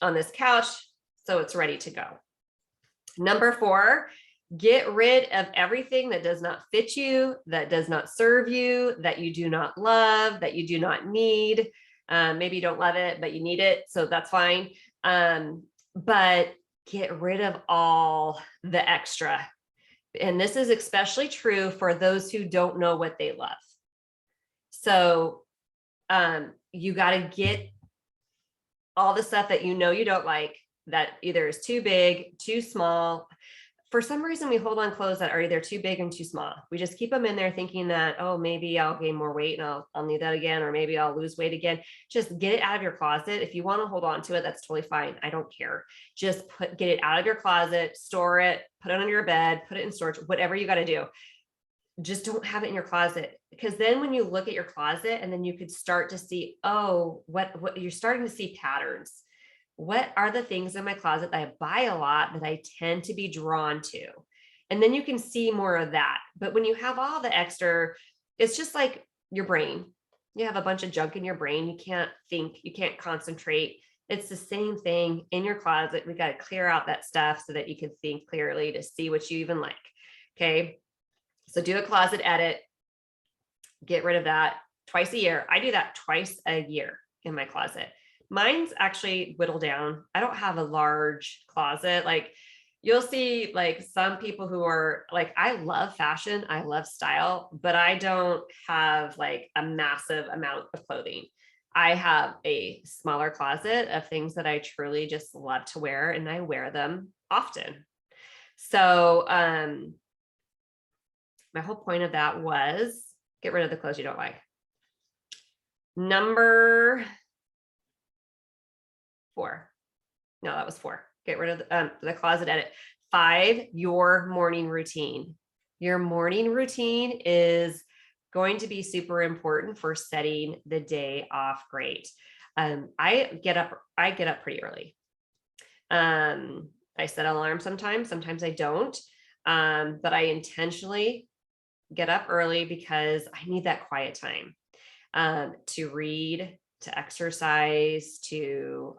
on this couch, so it's ready to go. Number 4, get rid of everything that does not fit you, that does not serve you, that you do not love, that you do not need. Maybe you don't love it, but you need it, so that's fine. But get rid of all the extra. And this is especially true for those who don't know what they love. So you got to get all the stuff that you know you don't like, that either is too big, too small. For some reason, we hold on clothes that are either too big and too small. We just keep them in there thinking that, oh, maybe I'll gain more weight and I'll need that again, or maybe I'll lose weight again. Just get it out of your closet. If you want to hold on to it, that's totally fine. I don't care. Just get it out of your closet, store it, put it on your bed, put it in storage, whatever you got to do. Just don't have it in your closet, because then when you look at your closet, and then you could start to see, oh, what you're starting to see patterns. What are the things in my closet that I buy a lot that I tend to be drawn to? And then you can see more of that. But when you have all the extra, it's just like your brain. You have a bunch of junk in your brain. You can't think, you can't concentrate. It's the same thing in your closet. We got to clear out that stuff so that you can think clearly to see what you even like. Okay. So do a closet edit, get rid of that twice a year. I do that twice a year in my closet. Mine's actually whittled down. I don't have a large closet. Like you'll see like some people who are like, I love fashion, I love style, but I don't have like a massive amount of clothing. I have a smaller closet of things that I truly just love to wear, and I wear them often. So my whole point of that was get rid of the clothes you don't like. Number 4. No, that was 4. Get rid of the closet edit. 5, your morning routine. Your morning routine is going to be super important for setting the day off great. I get up pretty early. I set an alarm sometimes I don't. But I intentionally get up early because I need that quiet time to read, to exercise, to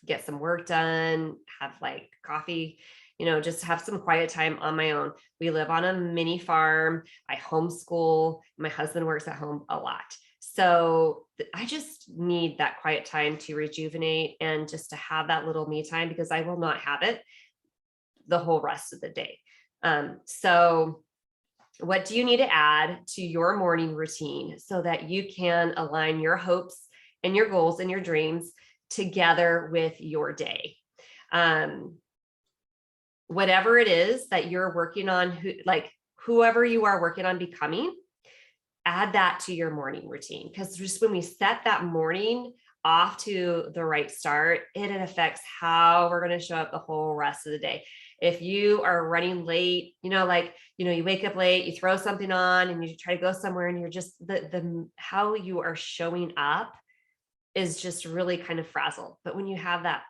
get some work done, have like coffee, just have some quiet time on my own. We live on a mini farm. I homeschool. My husband works at home a lot. So I just need that quiet time to rejuvenate and just to have that little me time, because I will not have it the whole rest of the day. So what do you need to add to your morning routine so that you can align your hopes and your goals and your dreams together with your day? Whatever it is that you're working on, whoever you are working on becoming, add that to your morning routine. Because just when we set that morning off to the right start, it affects how we're going to show up the whole rest of the day. If you are running late, you wake up late, you throw something on and you try to go somewhere and you're just the how you are showing up is just really kind of frazzled. But when you have that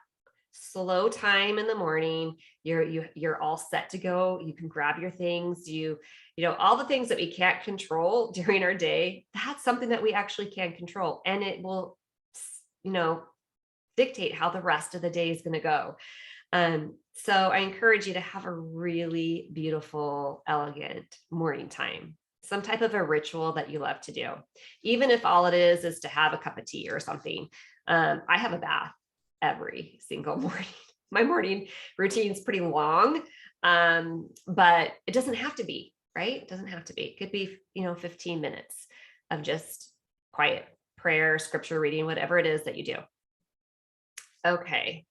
slow time in the morning, you're all set to go. You can grab your things, all the things that we can't control during our day, that's something that we actually can control. And it will, dictate how the rest of the day is going to go. So I encourage you to have a really beautiful, elegant morning time, some type of a ritual that you love to do, even if all it is to have a cup of tea or something. I have a bath every single morning. My morning routine is pretty long, but it doesn't have to be, right? It doesn't have to be. It could be, 15 minutes of just quiet prayer, scripture reading, whatever it is that you do. Okay.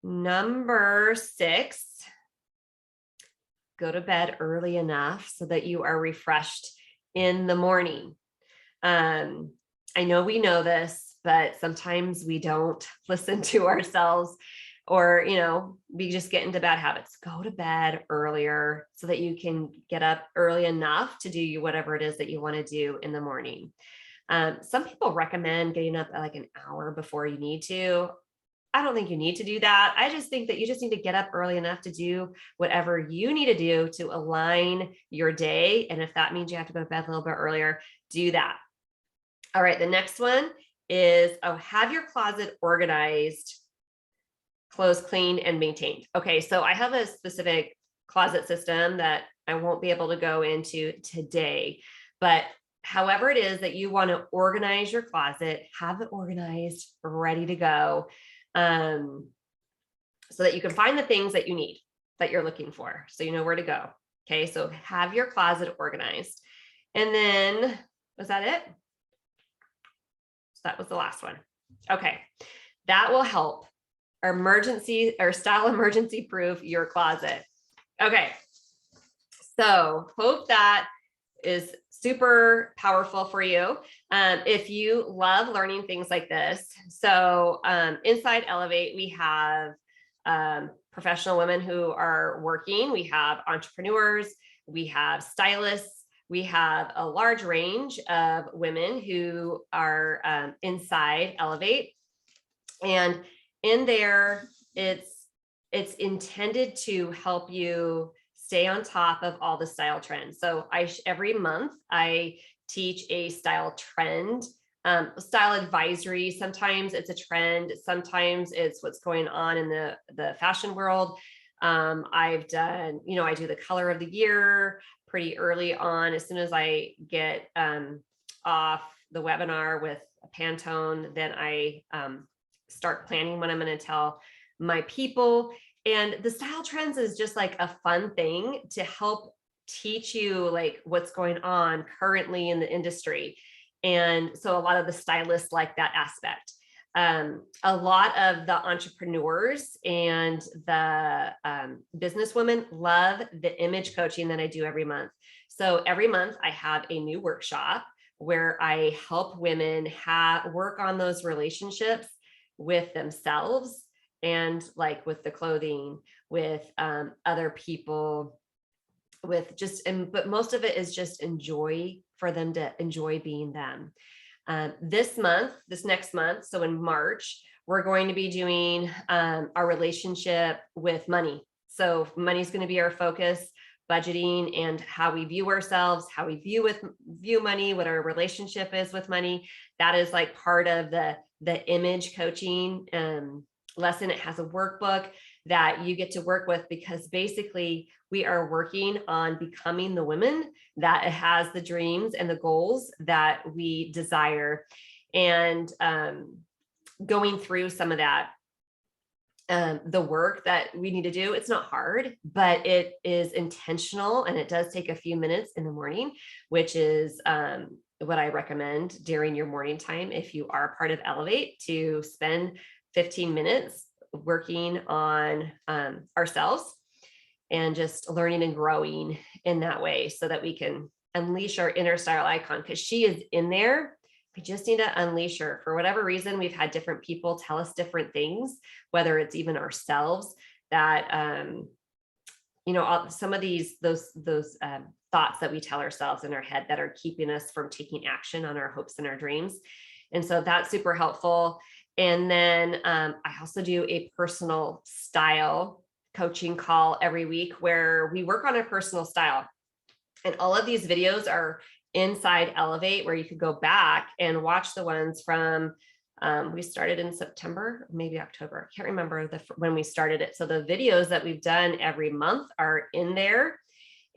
Number 6, go to bed early enough so that you are refreshed in the morning. I know we know this, but sometimes we don't listen to ourselves, or, we just get into bad habits. Go to bed earlier so that you can get up early enough to do whatever it is that you want to do in the morning. Some people recommend getting up like an hour before you need to. I don't think you need to do that. I just think that you just need to get up early enough to do whatever you need to do to align your day. And if that means you have to go to bed a little bit earlier, do that. All right. The next one is, have your closet organized, clothes clean, and maintained. Okay. So I have a specific closet system that I won't be able to go into today, but however it is that you want to organize your closet, have it organized, ready to go. So that you can find the things that you need, that you're looking for, so you know where to go. Okay, so have your closet organized. And then, was that it? So that was the last one. Okay, that will help style emergency proof your closet. Okay, so hope that is super powerful for you. If you love learning things like this, so inside Elevate, we have professional women who are working, we have entrepreneurs, we have stylists, we have a large range of women who are inside Elevate. And in there, it's intended to help you stay on top of all the style trends. So every month I teach a style trend, style advisory. Sometimes it's a trend. Sometimes it's what's going on in the fashion world. I've done, I do the color of the year pretty early on. As soon as I get off the webinar with Pantone, then I start planning what I'm going to tell my people. And the style trends is just like a fun thing to help teach you like what's going on currently in the industry. And so a lot of the stylists like that aspect. A lot of the entrepreneurs and the businesswomen love the image coaching that I do every month. So every month I have a new workshop where I help women work on those relationships with themselves, and like with the clothing, with other people, but most of it is just for them to enjoy being them. This next month, so in March, we're going to be doing our relationship with money. So money is going to be our focus, budgeting and how we view ourselves, how we view money, what our relationship is with money. That is like part of the image coaching lesson. It has a workbook that you get to work with, because basically we are working on becoming the women that has the dreams and the goals that we desire, and going through some of that, the work that we need to do. It's not hard, but it is intentional, and it does take a few minutes in the morning, which is what I recommend during your morning time. If you are part of Elevate, to spend 15 minutes working on ourselves and just learning and growing in that way, so that we can unleash our inner style icon, because she is in there We just need to unleash her. For whatever reason, we've had different people tell us different things, whether it's even ourselves that, some of those thoughts that we tell ourselves in our head that are keeping us from taking action on our hopes and our dreams. And so that's super helpful. And then I also do a personal style coaching call every week where we work on a personal style. And all of these videos are inside Elevate, where you could go back and watch the ones from, we started in September, maybe October. I can't remember when we started it. So the videos that we've done every month are in there.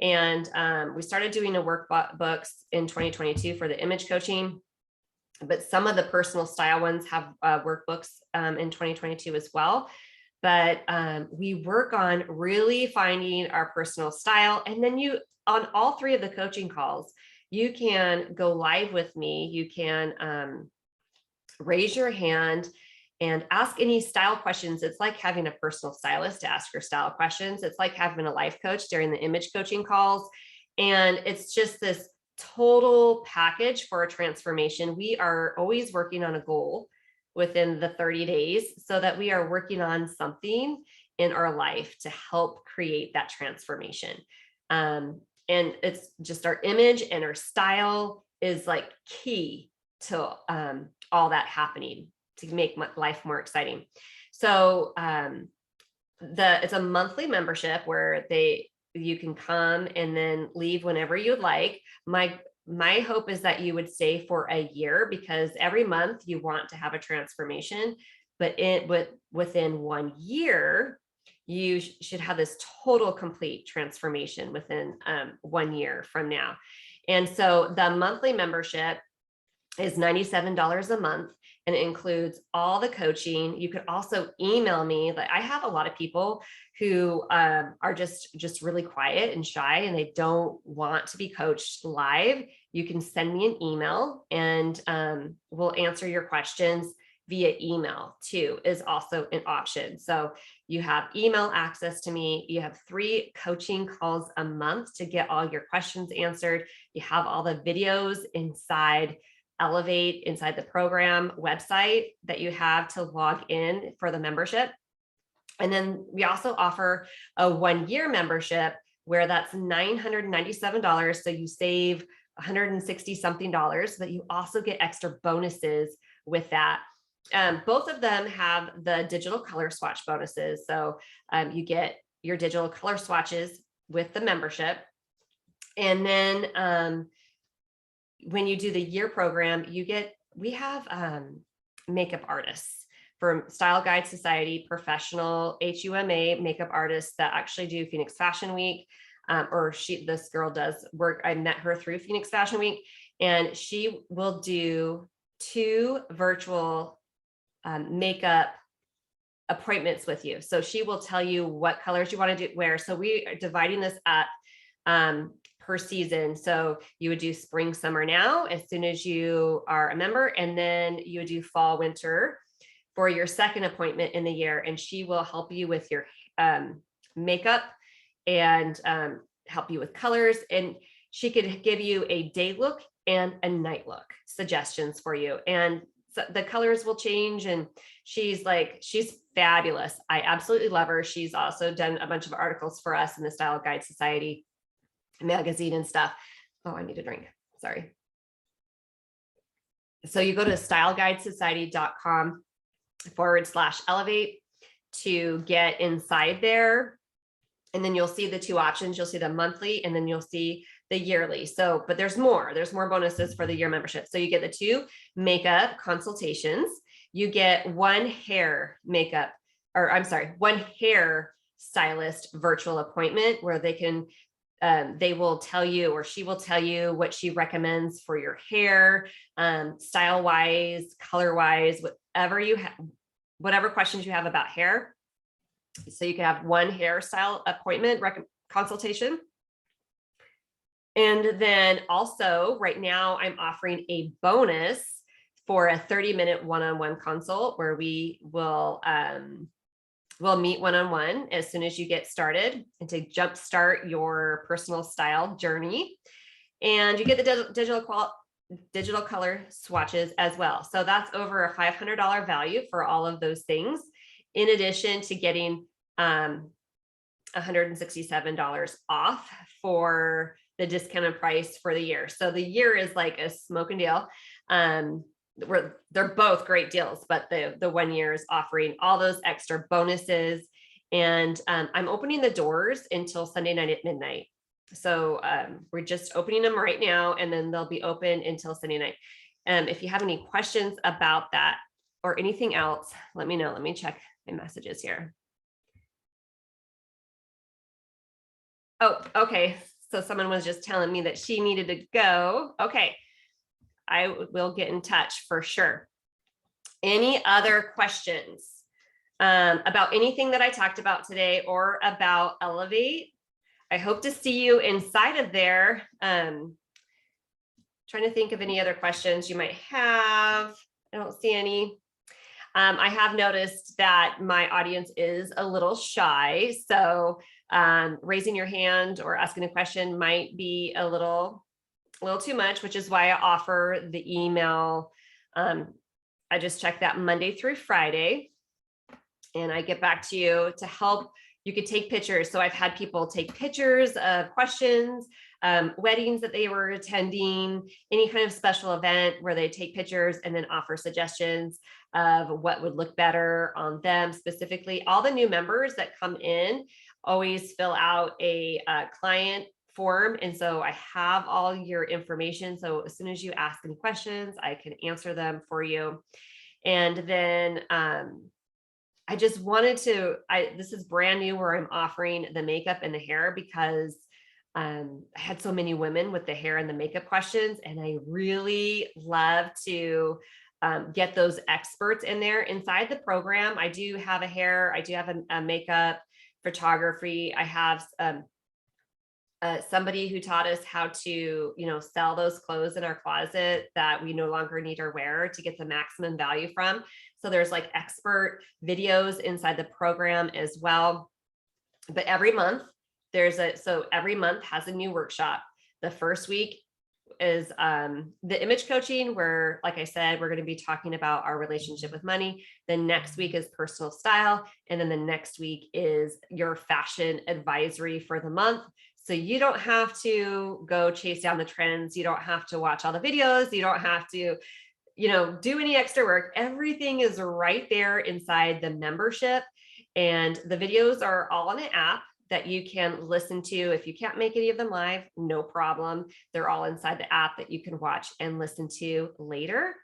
And we started doing the workbooks in 2022 for the image coaching, but some of the personal style ones have workbooks in 2022 as well. But we work on really finding our personal style. And then on all three of the coaching calls, you can go live with me. You can raise your hand and ask any style questions. It's like having a personal stylist to ask your style questions. It's like having a life coach during the image coaching calls. And it's just this total package for a transformation. We are always working on a goal within the 30 days so that we are working on something in our life to help create that transformation. And it's just our image and our style is like key to all that happening to make my life more exciting. So it's a monthly membership where you can come and then leave whenever you'd like. My hope is that you would stay for a year, because every month you want to have a transformation, but within 1 year, you should have this total complete transformation within 1 year from now. And so the monthly membership is $97 a month, and it includes all the coaching. You could also email me. Like, I have a lot of people who are just really quiet and shy, and they don't want to be coached live. You can send me an email, and we'll answer your questions via email too, is also an option. So you have email access to me. You have 3 coaching calls a month to get all your questions answered. You have all the videos inside Elevate, inside the program website that you have to log in for the membership. And then we also offer a 1-year membership where that's $997. So you save $160 something, but you also get extra bonuses with that. Both of them have the digital color swatch bonuses. So you get your digital color swatches with the membership. And then when you do the year program, we have makeup artists from Style Guide Society, professional HUMA makeup artists that actually do Phoenix Fashion Week. This girl does work. I met her through Phoenix Fashion Week, and she will do 2 virtual makeup appointments with you. So she will tell you what colors you want to wear. So we are dividing this up per season. So you would do spring, summer now, as soon as you are a member, and then you would do fall, winter for your second appointment in the year. And she will help you with your makeup and help you with colors. And she could give you a day look and a night look suggestions for you. And so the colors will change. And she's fabulous. I absolutely love her. She's also done a bunch of articles for us in the Style Guide Society magazine and stuff. Oh, I need a drink. Sorry. So you go to styleguidesociety.com/elevate to get inside there. And then you'll see the 2 options. You'll see the monthly, and then you'll see the yearly. So, but there's more bonuses for the year membership. So you get the 2 makeup consultations. You get 1 hair stylist virtual appointment where they will tell you, or she will tell you what she recommends for your hair, style wise, color wise, whatever questions you have about hair. So you can have 1 hairstyle appointment consultation. And then also right now I'm offering a bonus for a 30-minute one-on-one consult where we will we'll meet one-on-one as soon as you get started, and to jumpstart your personal style journey. And you get the digital color swatches as well. So that's over a $500 value for all of those things, in addition to getting $167 off for the discounted price for the year. So the year is like a smoking deal. They're both great deals, but the 1 year is offering all those extra bonuses. And I'm opening the doors until Sunday night at midnight. So we're just opening them right now, and then they'll be open until Sunday night. If you have any questions about that or anything else, let me know. Let me check my messages here. Oh, okay. So someone was just telling me that she needed to go. Okay. I will get in touch for sure. Any other questions about anything that I talked about today or about Elevate? I hope to see you inside of there. Trying to think of any other questions you might have. I don't see any. I have noticed that my audience is a little shy. So raising your hand or asking a question might be a little too much, which is why I offer the email. I just check that Monday through Friday, and I get back to you to help. You could take pictures. So I've had people take pictures of questions, weddings that they were attending, any kind of special event where they take pictures and then offer suggestions of what would look better on them specifically. All the new members that come in always fill out a client form. And so I have all your information. So as soon as you ask any questions, I can answer them for you. And then I just wanted to, this is brand new where I'm offering the makeup and the hair, because I had so many women with the hair and the makeup questions, and I really love to get those experts in there inside the program. I do have a hair, I do have a makeup, photography. I have somebody who taught us how to, sell those clothes in our closet that we no longer need or wear to get the maximum value from. So there's like expert videos inside the program as well. But every month every month has a new workshop. The first week is the image coaching, where, like I said, we're going to be talking about our relationship with money. The next week is personal style. And then the next week is your fashion advisory for the month. So you don't have to go chase down the trends. You don't have to watch all the videos. You don't have to, do any extra work. Everything is right there inside the membership. And the videos are all on an app that you can listen to. If you can't make any of them live, no problem. They're all inside the app that you can watch and listen to later.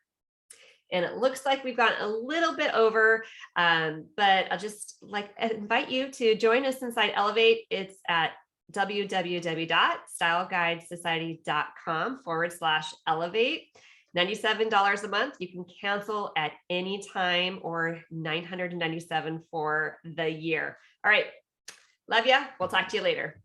And it looks like we've gone a little bit over, but I'll just invite you to join us inside Elevate. It's at www.styleguidesociety.com/elevate. $97 a month. You can cancel at any time, or $997 for the year. All right. Love ya. We'll talk to you later.